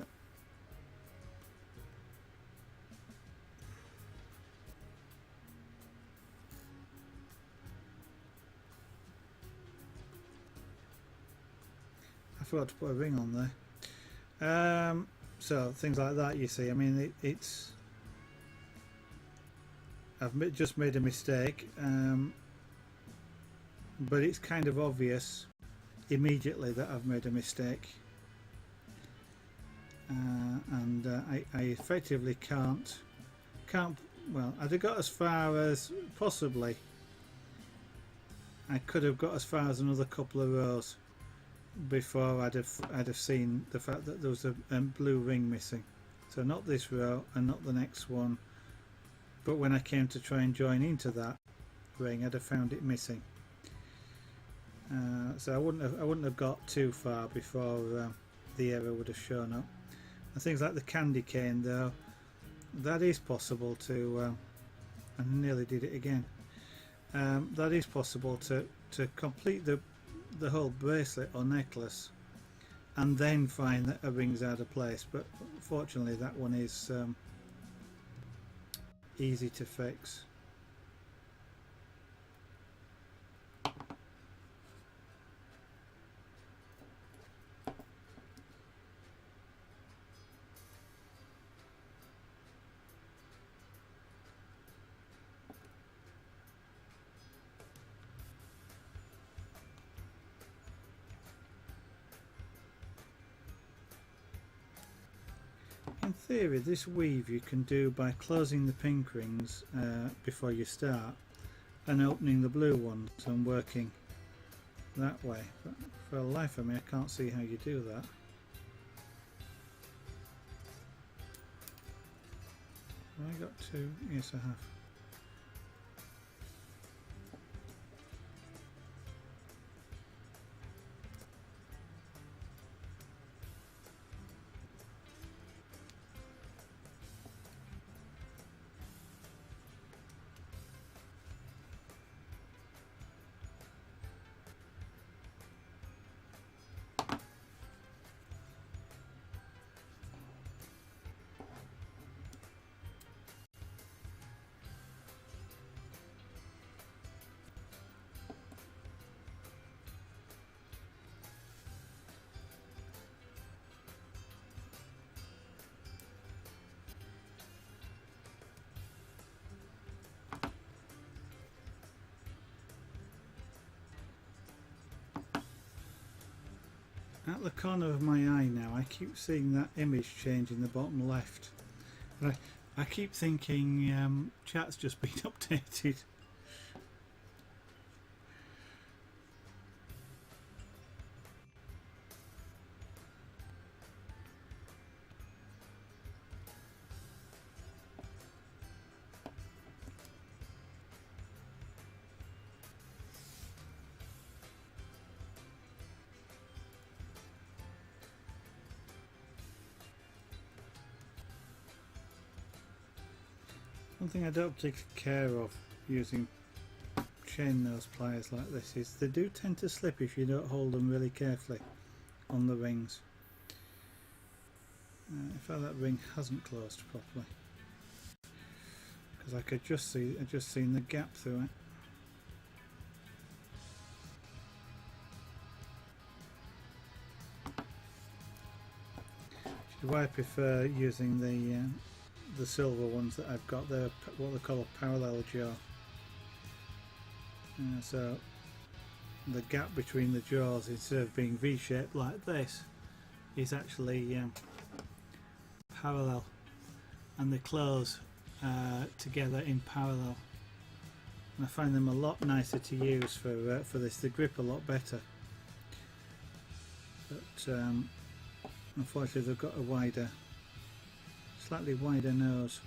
I forgot to put a ring on there. So things like that, you see. I mean, I've just made a mistake, but it's kind of obvious immediately that I've made a mistake, and I effectively can't. Well, I'd have got as far as possibly. I could have got as far as another couple of rows before I'd have seen the fact that there was a blue ring missing. So not this row and not the next one, but when I came to try and join into that ring, I'd have found it missing. So I wouldn't have got too far before the error would have shown up. And things like the candy cane, though, that is possible to. I nearly did it again. That is possible to complete the whole bracelet or necklace and then find that a ring's out of place, but fortunately that one is easy to fix. in theory this weave you can do by closing the pink rings before you start and opening the blue ones and working that way, but for the life of me I can't see how you do that. Have I got two? Yes, I have. At the corner of my eye now, I keep seeing that image change in the bottom left. And I keep thinking chat's just been updated. One thing I don't particularly care of using chain nose pliers like this is they do tend to slip if you don't hold them really carefully on the rings. In fact, that ring hasn't closed properly because I could just see, I just seen the gap through it. Which is why I prefer using the silver ones that I've got. They're what they call a parallel jaw. So the gap between the jaws, instead of being V-shaped like this, is actually parallel, and they close together in parallel. And I find them a lot nicer to use for this. They grip a lot better. But unfortunately, they've got a slightly wider nose,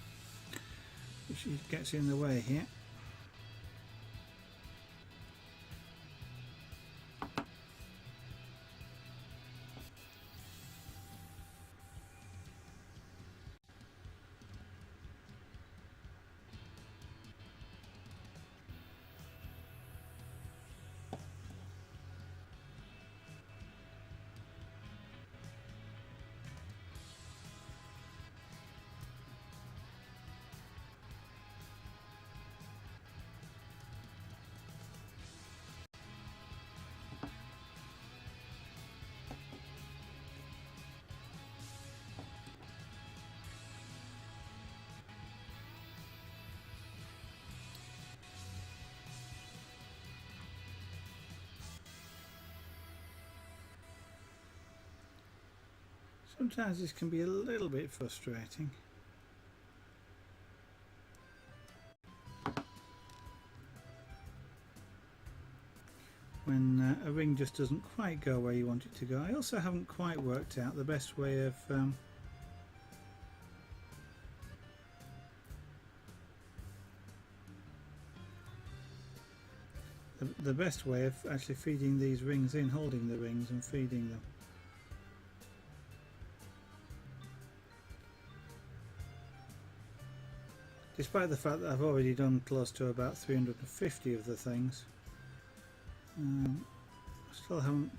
which gets in the way here. Sometimes this can be a little bit frustrating. When a ring just doesn't quite go where you want it to go. I also haven't quite worked out the best way of the best way of actually feeding these rings in, holding the rings and feeding them. Despite the fact that I've already done close to about 350 of the things, I still haven't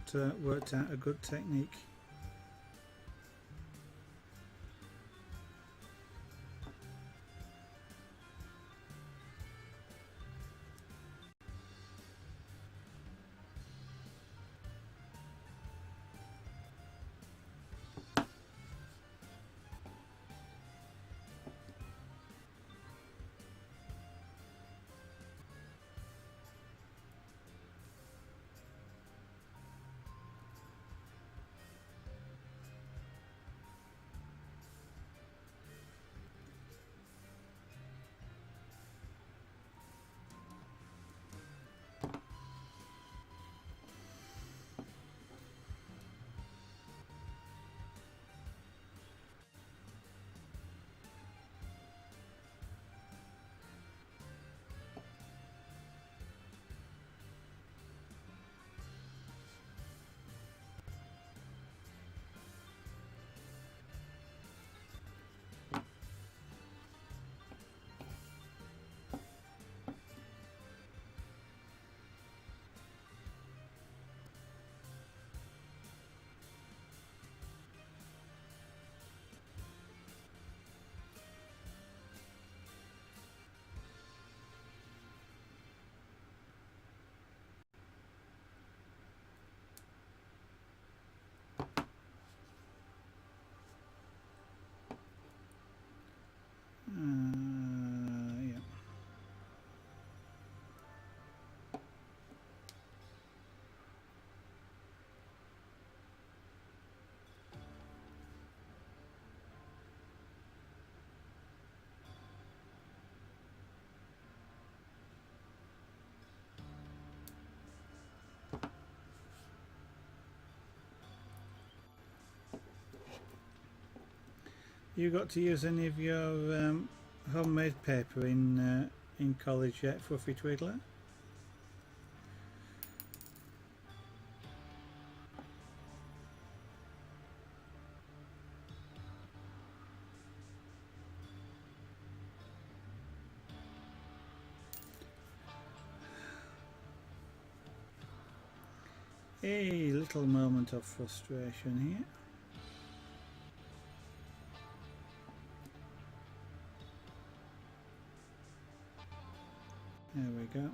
worked out a good technique. You got to use any of your homemade paper in college yet, Fluffy Twiddler? A little moment of frustration here. There we go.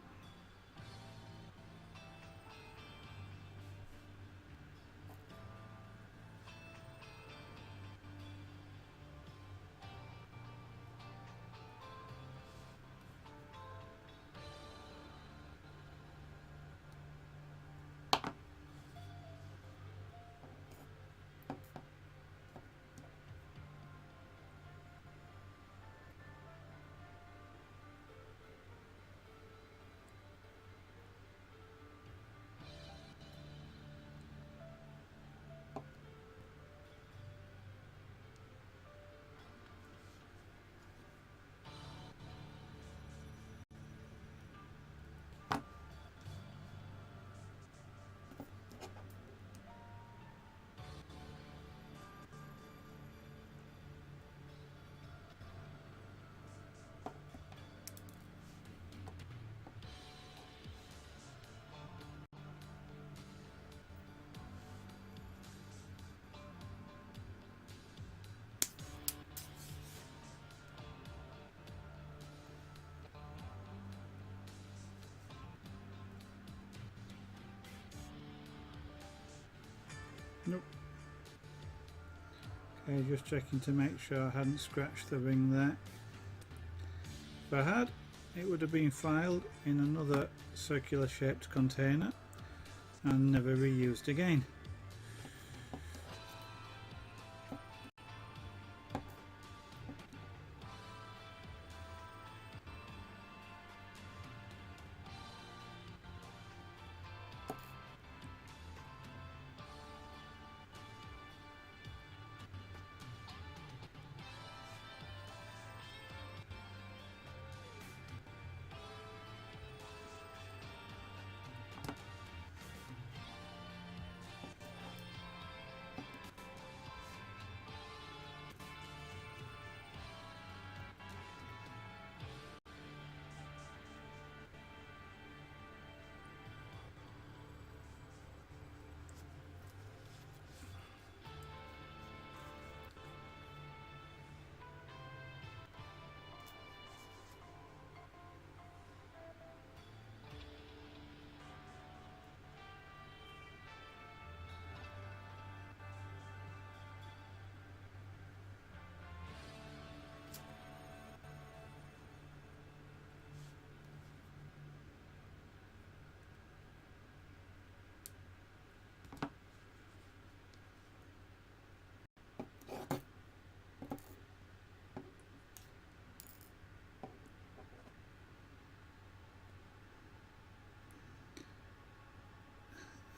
Nope. Okay, just checking to make sure I hadn't scratched the ring there. If I had, it would have been filed in another circular shaped container and never reused again.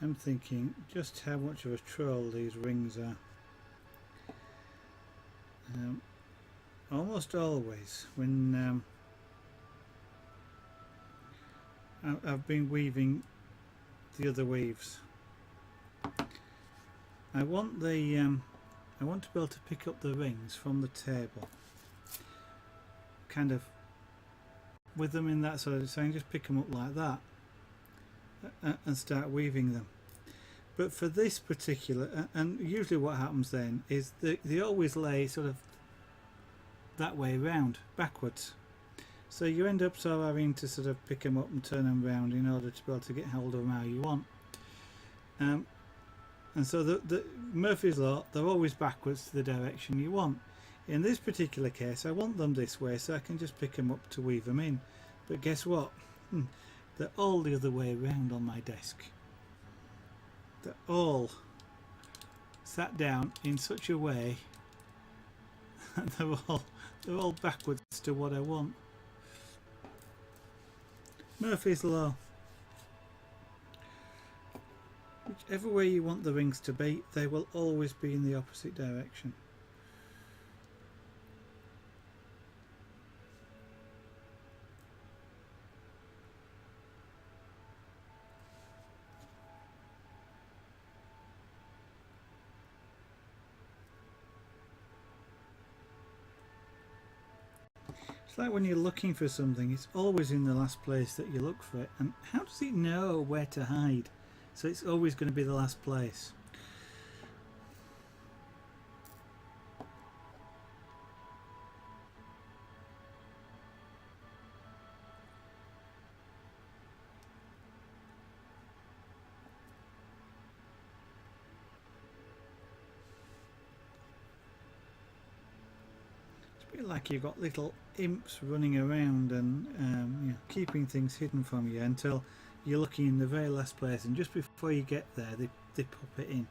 I'm thinking just how much of a troll these rings are. Almost always when I've been weaving the other weaves, I want to be able to pick up the rings from the table, kind of with them in that sort of thing, just pick them up like that and start weaving them. But for this particular, and usually what happens then is they always lay sort of that way round, backwards. So you end up sort of having to sort of pick them up and turn them round in order to be able to get hold of them how you want. And so the Murphy's Law, they're always backwards to the direction you want. In this particular case, I want them this way so I can just pick them up to weave them in. But guess what? They're all the other way around on my desk. They're all sat down in such a way that they're all backwards to what I want. Murphy's Law. Whichever way you want the rings to be, they will always be in the opposite direction. It's like when you're looking for something, it's always in the last place that you look for it. And how does it know where to hide? So it's always going to be the last place. It's a bit like you've got little imps running around and you know, keeping things hidden from you until you're looking in the very last place, and just before you get there they pop it in.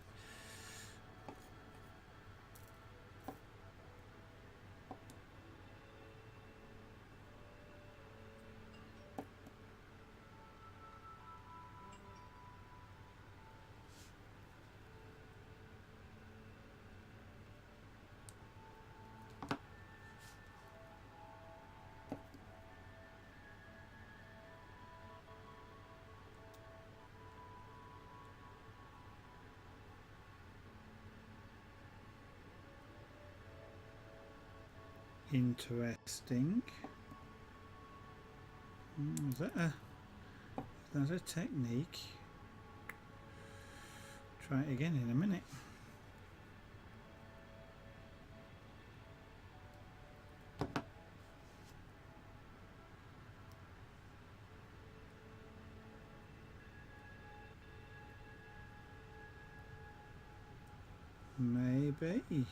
Interesting. Is that a technique? Try it again in a minute. Maybe.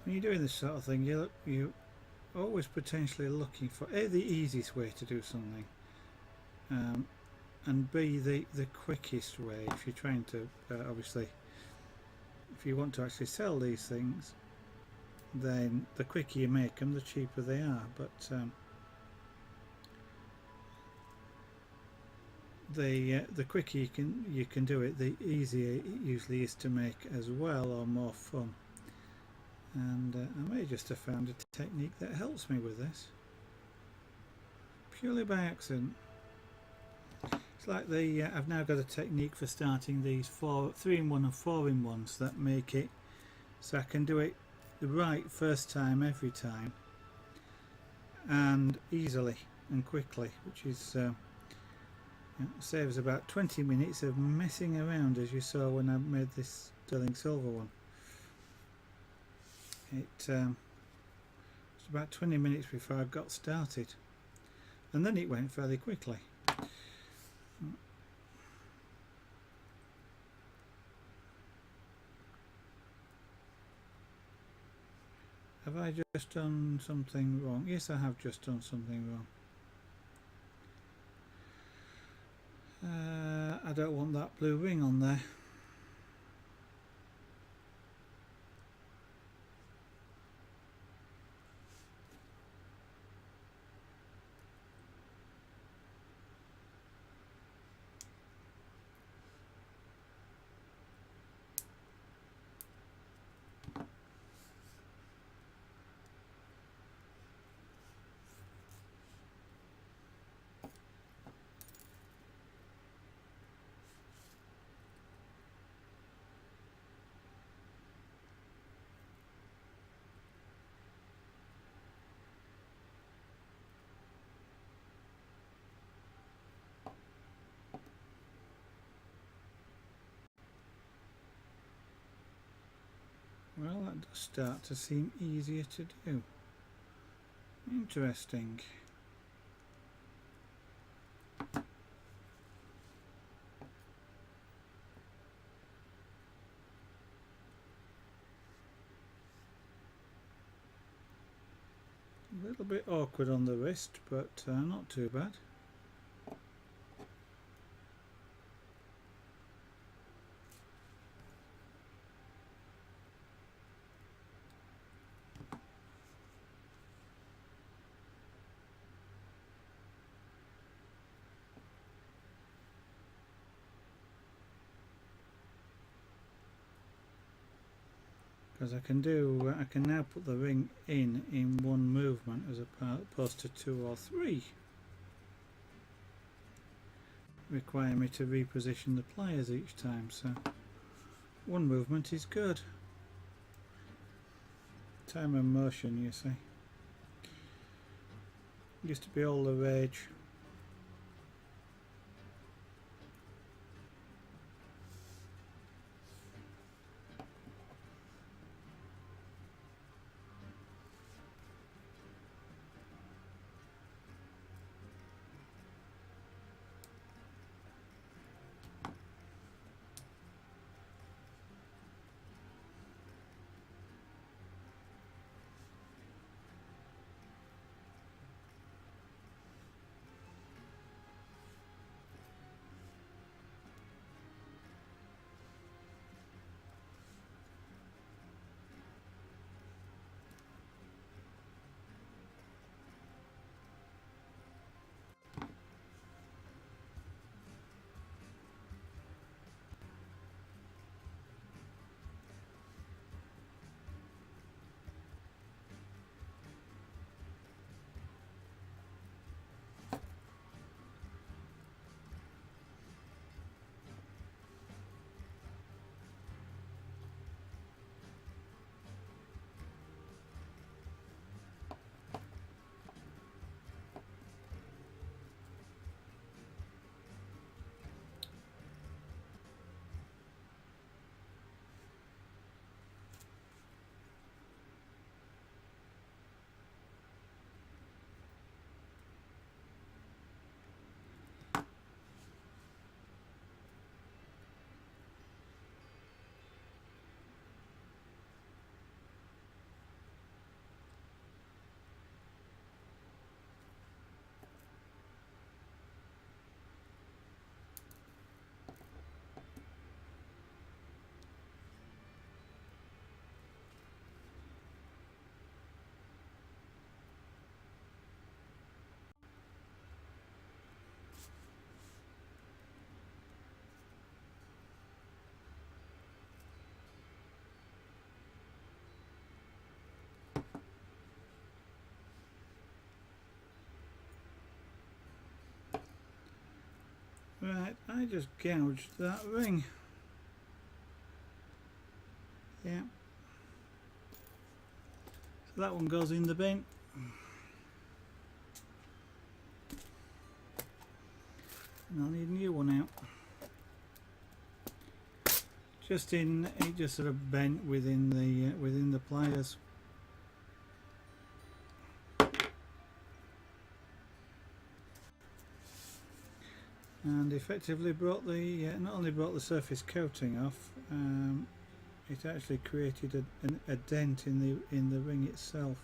When you're doing this sort of thing, you're always potentially looking for A, the easiest way to do something, and B, the quickest way. If you're trying to, obviously, if you want to actually sell these things, then the quicker you make them, the cheaper they are. But the quicker you can do it, the easier it usually is to make as well, or more fun. And I may just have found a technique that helps me with this purely by accident. It's like I've now got a technique for starting these 3-in-1 and 4-in-1s that make it so I can do it the right first time every time, and easily and quickly, which is saves about 20 minutes of messing around, as you saw when I made this sterling silver one. It was about 20 minutes before I got started, and then it went fairly quickly. Have I just done something wrong? Yes, I have just done something wrong. I don't want that blue ring on there. Well, that does start to seem easier to do. Interesting. A little bit awkward on the wrist, but not too bad. Because I can now put the ring in one movement as opposed to 2 or 3. require me to reposition the pliers each time, so one movement is good. Time and motion, you see. Used to be all the rage. Right, I just gouged that ring. Yeah. So that one goes in the bin. And I'll need a new one out. It just sort of bent within the pliers. And effectively brought the not only brought the surface coating off, it actually created a dent in the ring itself.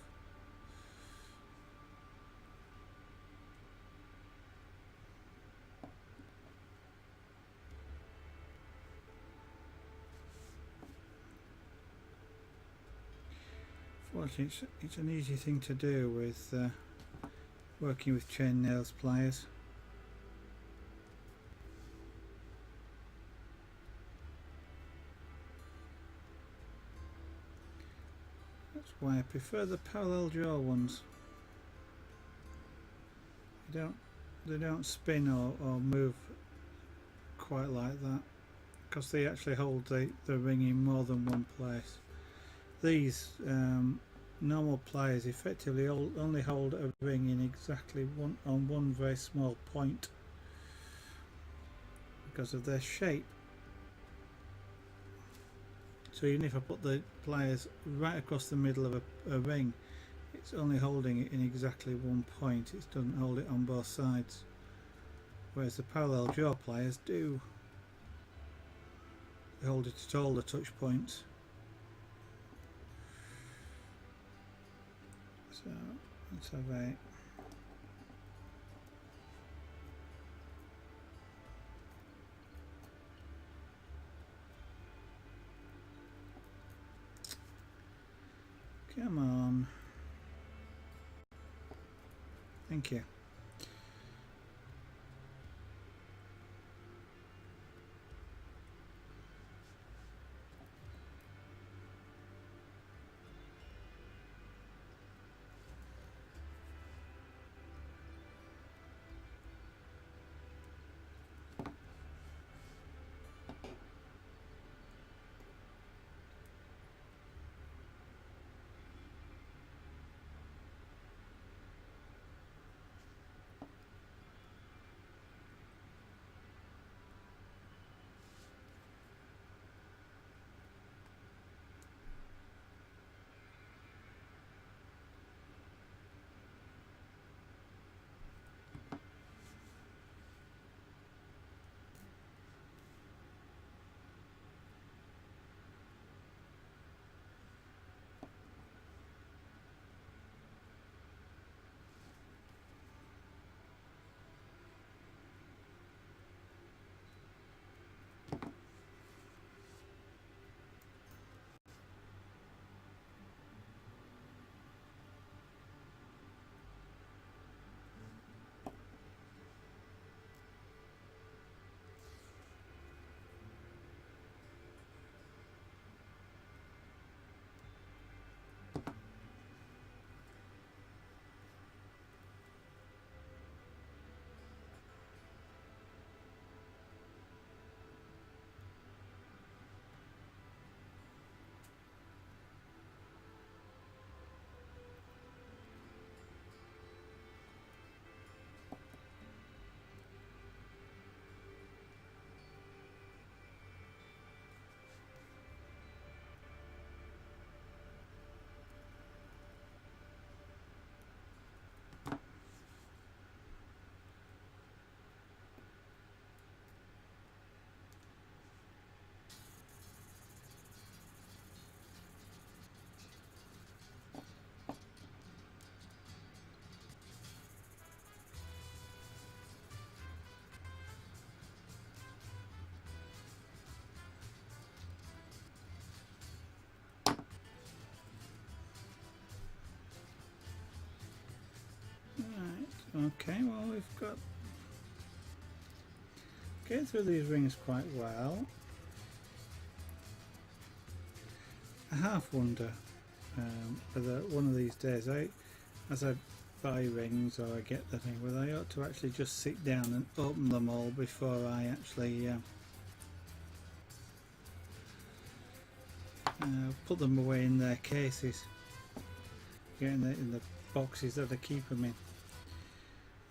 Fortunately, it's an easy thing to do with working with chain nails pliers. That's why I prefer the parallel jaw ones. They don't spin or move quite like that, because they actually hold the ring in more than one place. These normal pliers effectively only hold a ring in exactly one very small point because of their shape. So even if I put the pliers right across the middle of a ring, it's only holding it in exactly one point. It doesn't hold it on both sides, whereas the parallel jaw pliers do. They hold it at all the touch points. So let's have a come on. Thank you. Okay, well we've got get through these rings quite well. I half wonder whether one of these days as I buy rings or I get the thing, whether I ought to actually just sit down and open them all before I actually put them away in their cases, in the boxes that I keep them in.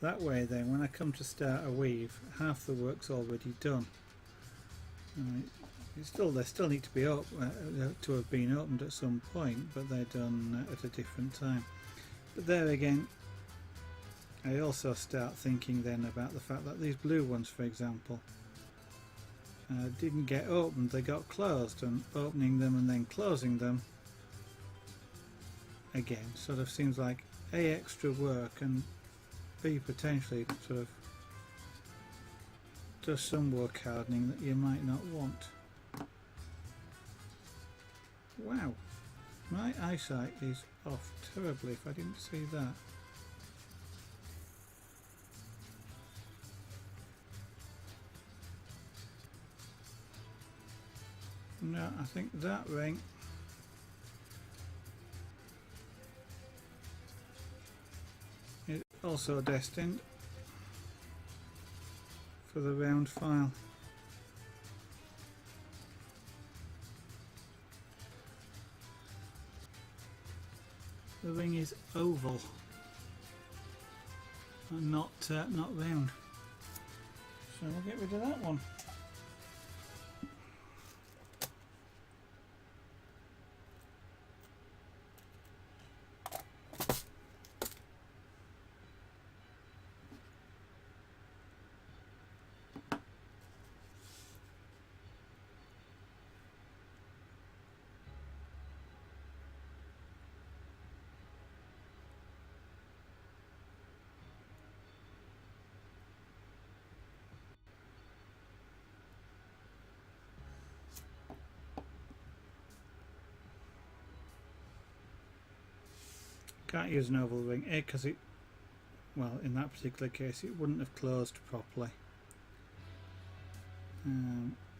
That way then when I come to start a weave, half the work's already done. They still need to be to have been opened at some point, but they're done at a different time. But there again, I also start thinking then about the fact that these blue ones, for example, didn't get opened, they got closed, and opening them and then closing them again sort of seems like A, extra work, and B, potentially sort of does some work hardening that you might not want. Wow, my eyesight is off terribly if I didn't see that. No, I think that ring is also destined for the round file. The ring is oval and not round, so we'll get rid of that one. Can't use an oval ring, A, because it, well, in that particular case it wouldn't have closed properly,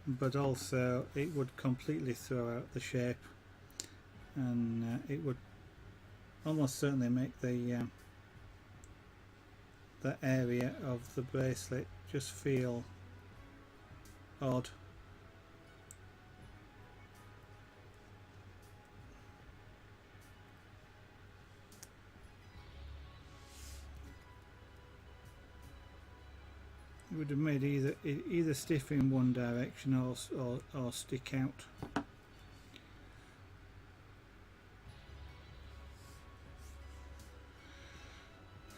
but also it would completely throw out the shape, and it would almost certainly make the area of the bracelet just feel odd. It would have made either stiff in one direction or stick out.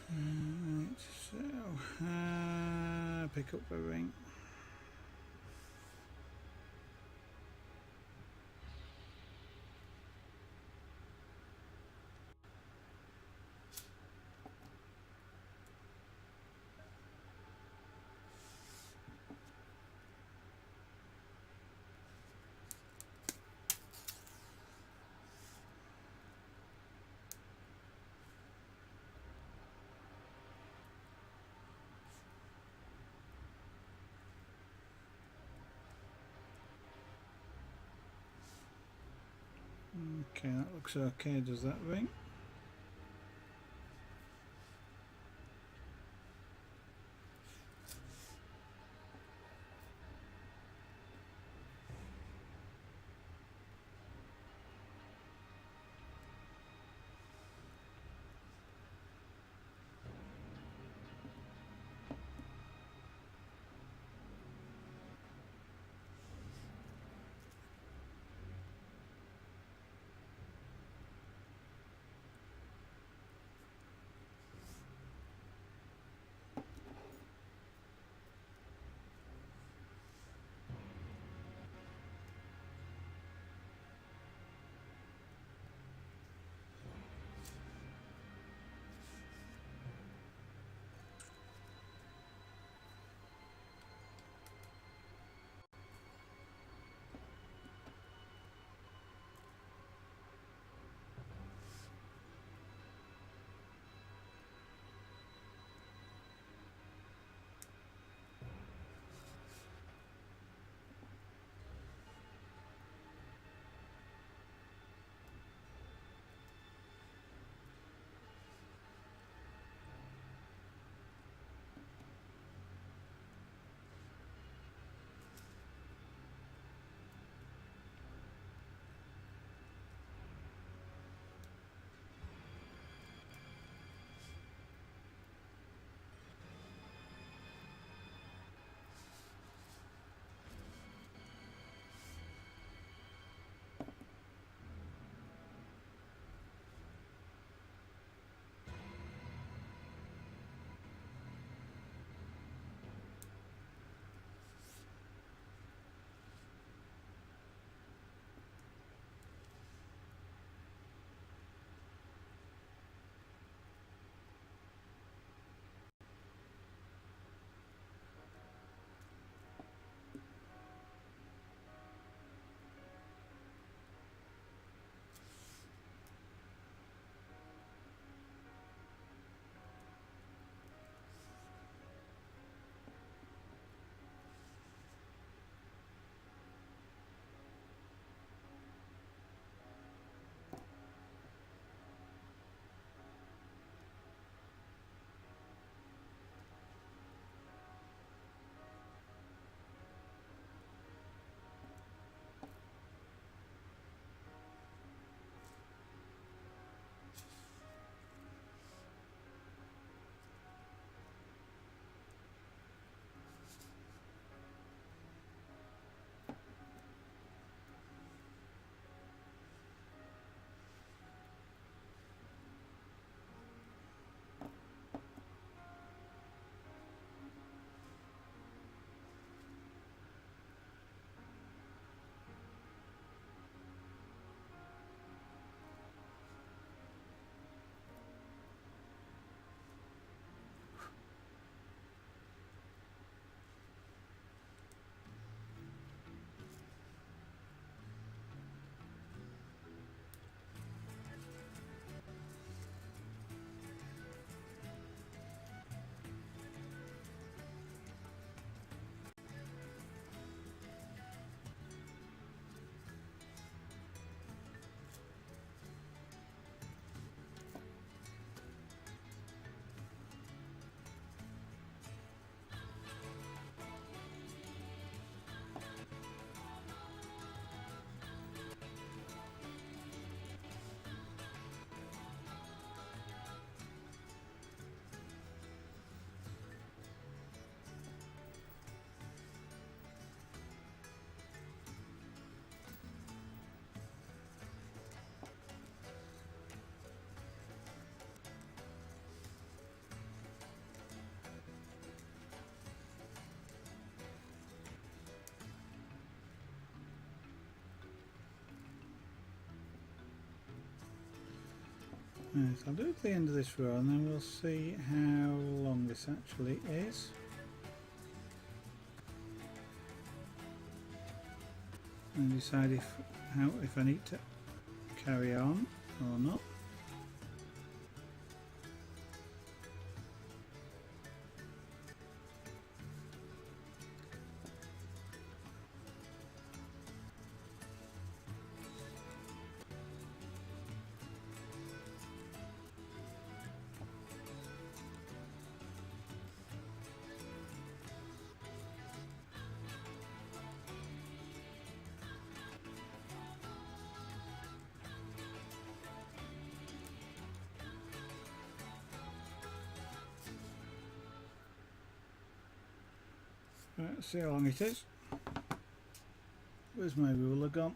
Right, so pick up the ring. Okay, that looks okay. Does that ring? Right, so I'll do it at the end of this row and then we'll see how long this actually is. And decide if I need to carry on or not. Right, let's see how long it is. Where's my ruler gone?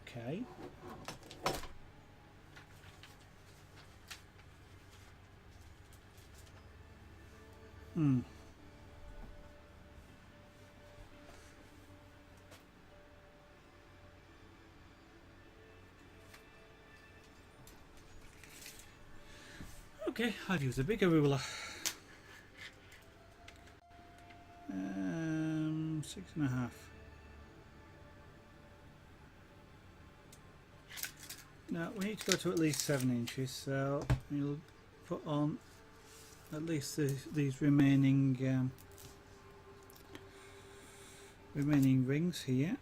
Okay. Okay, I'll use a bigger ruler. 6.5. Now we need to go to at least 7 inches, so we'll put on at least these remaining rings here.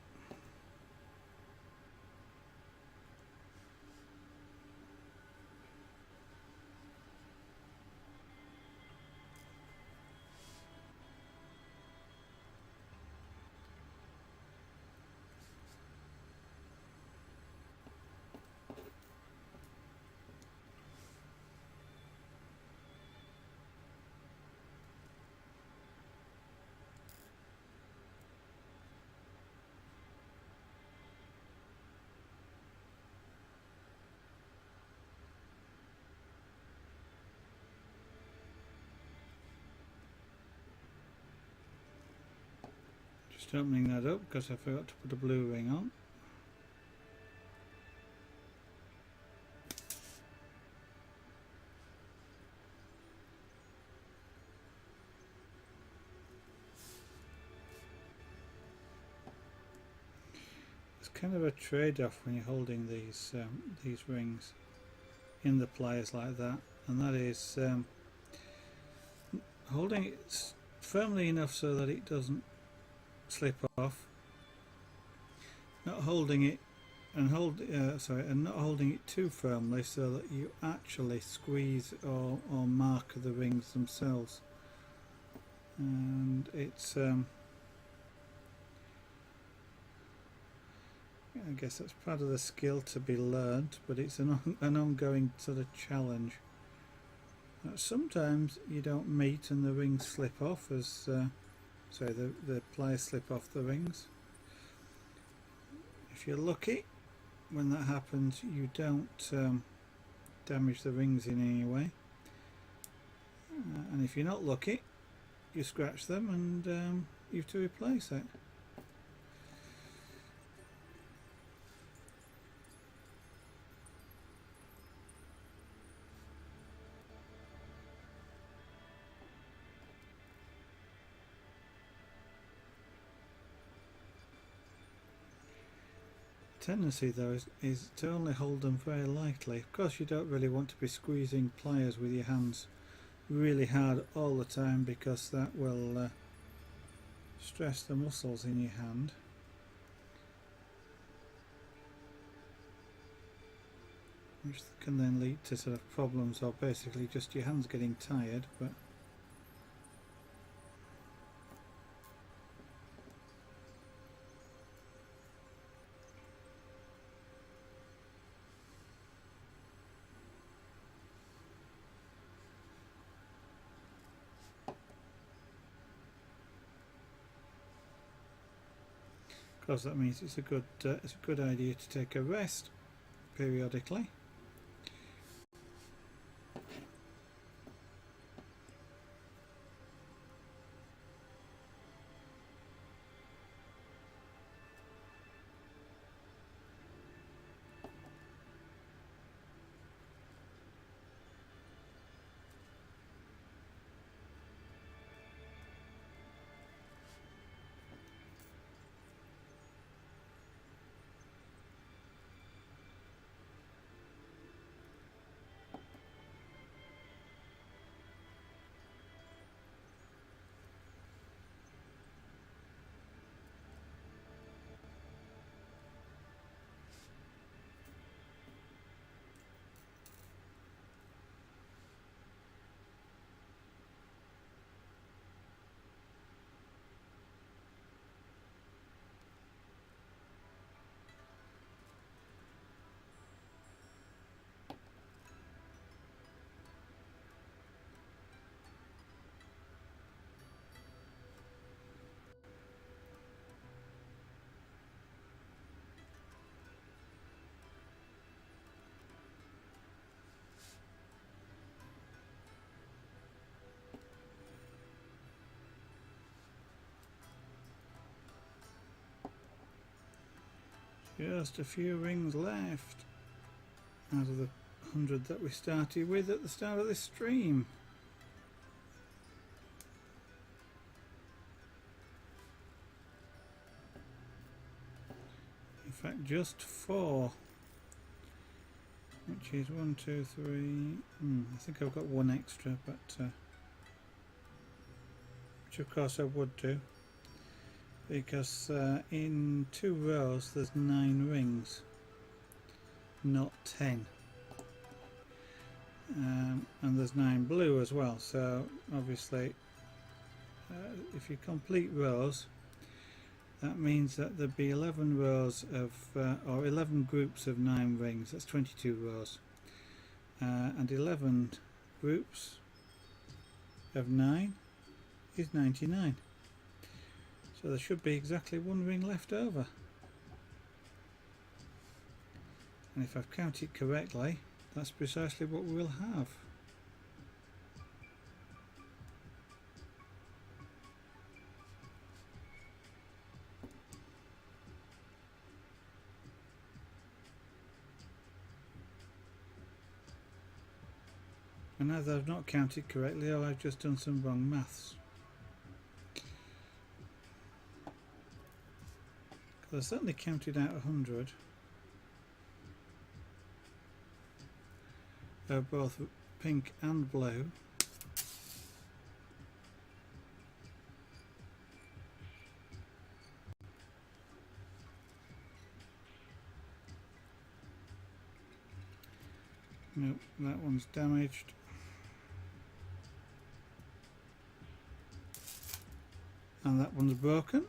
Just opening that up because I forgot to put a blue ring on. It's kind of a trade-off when you're holding these rings in the pliers like that, and that is holding it firmly enough so that it doesn't slip off, not holding it and not holding it too firmly so that you actually squeeze or mark the rings themselves. And it's I guess that's part of the skill to be learned, but it's an ongoing sort of challenge. Sometimes you don't meet and the rings slip off as the pliers slip off the rings. If you're lucky, when that happens you don't damage the rings in any way, and if you're not lucky you scratch them and you have to replace it. Tendency though is to only hold them very lightly. Of course you don't really want to be squeezing pliers with your hands really hard all the time because that will stress the muscles in your hand. Which can then lead to sort of problems or basically just your hands getting tired. But of course that means it's a good idea to take a rest periodically. Just a few rings left out of the 100 that we started with at the start of this stream. In fact, just 4, which is 1, 2, 3. I think I've got one extra, but which of course I would do, because in 2 rows there's 9 rings, not 10. And there's 9 blue as well, so obviously if you complete rows, that means that there'd be 11 rows of or 11 groups of 9 rings. That's 22 rows, and 11 groups of 9 is 99, so there should be exactly 1 ring left over. And if I've counted correctly, that's precisely what we'll have. And either I've not counted correctly or I've just done some wrong maths. Because I certainly counted out 100. Both pink and blue. Nope, that one's damaged. And that one's broken.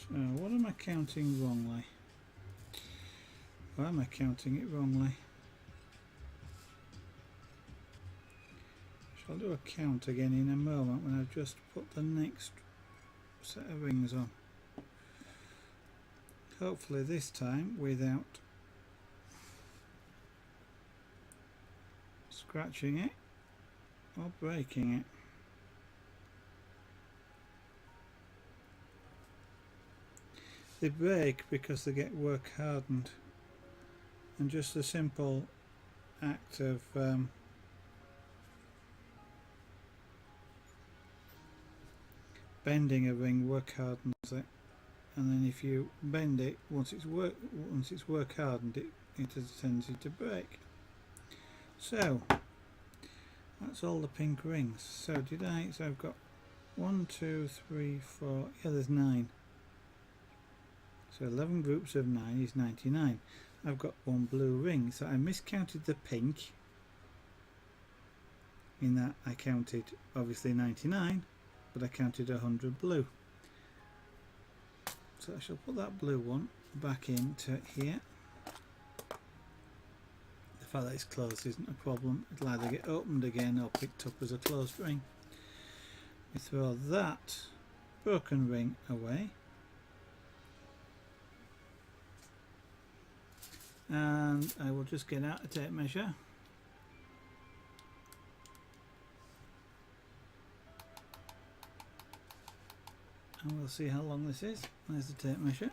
So what am I counting wrongly? Or am I counting it wrongly? I'll do a count again in a moment when I've just put the next set of rings on. Hopefully this time without scratching it or breaking it. They break because they get work hardened, and just a simple act of bending a ring work hardens it, and then if you bend it once it's work hardened, it has a tendency to break. So that's all the pink rings. So I've got 1, 2, 3, 4. Yeah, there's 9. So 11 groups of 9 is 99. I've got 1 blue ring, so I miscounted the pink in that I counted obviously 99, but I counted 100 blue. So I shall put that blue one back into here. The fact that it's closed isn't a problem. It'll either get opened again or picked up as a closed ring. We throw that broken ring away. And I will just get out a tape measure. And we'll see how long this is. There's the tape measure.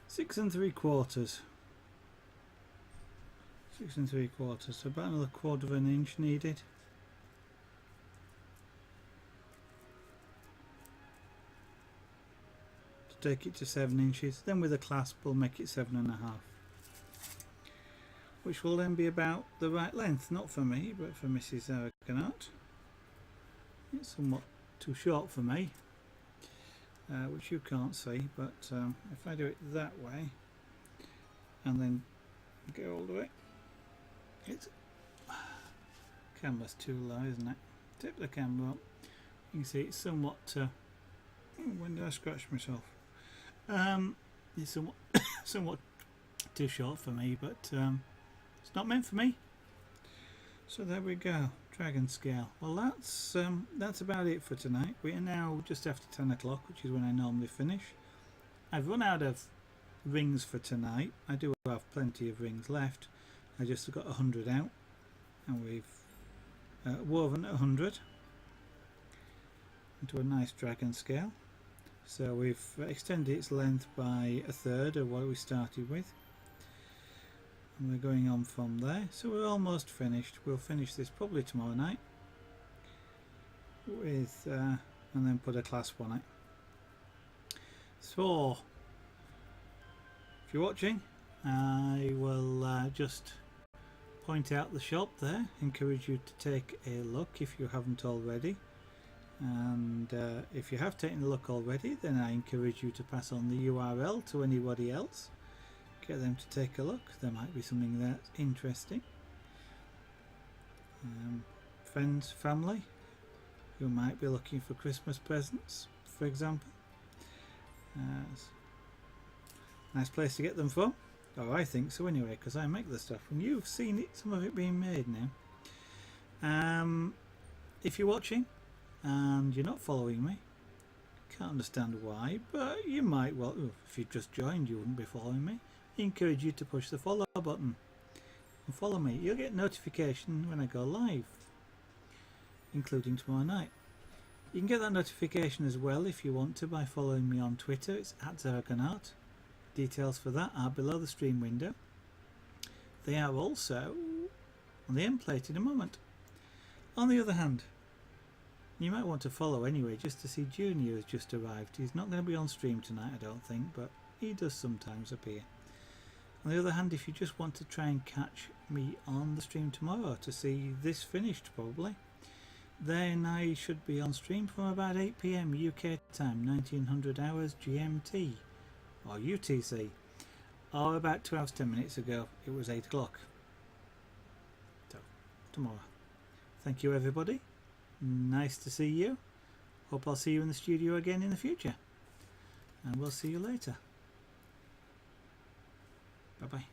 Six and 3/4. 6 3/4, so about another 1/4 of an inch needed. To take it to 7 inches, then with a clasp we'll make it 7.5, which will then be about the right length, not for me but for Mrs. Argonaut. It's somewhat too short for me, which you can't see, but if I do it that way and then get hold of it, it's camera's too low, isn't it? tip the camera up. You can see it's somewhat when did I scratch myself? It's somewhat somewhat too short for me, but it's not meant for me. So there we go, dragon scale. Well, that's about it for tonight. We are now just after 10 o'clock, which is when I normally finish. I've run out of rings for tonight. I do have plenty of rings left. I just got 100 out, and we've woven 100 into a nice dragon scale. So we've extended its length by a third of what we started with, and we're going on from there. So we're almost finished. We'll finish this probably tomorrow night with and then put a clasp on it. So if you're watching, I will just point out the shop there, encourage you to take a look if you haven't already, and if you have taken a look already, then I encourage you to pass on the URL to anybody else, get them to take a look. There might be something that's interesting. Friends, family who might be looking for Christmas presents, for example. Nice place to get them from. Oh, I think so anyway, because I make the stuff and you've seen it, some of it being made now. If you're watching and you're not following me, can't understand why, but you might well. If you just joined, you wouldn't be following me. I encourage you to push the follow button and follow me. You'll get notification when I go live, including tomorrow night. You can get that notification as well if you want to by following me on Twitter. It's @ZaragonArt. Details for that are below the stream window. They are also on the end plate in a moment. On the other hand, you might want to follow anyway, just to see Junior has just arrived. He's not going to be on stream tonight, I don't think, but he does sometimes appear. On the other hand, if you just want to try and catch me on the stream tomorrow to see this finished probably, then I should be on stream from about 8 PM UK time, 1900 hours GMT. Or UTC, or about 2 hours 10 minutes ago it was 8 o'clock. So tomorrow. Thank you everybody, nice to see you. Hope I'll see you in the studio again in the future, and we'll see you later. Bye bye.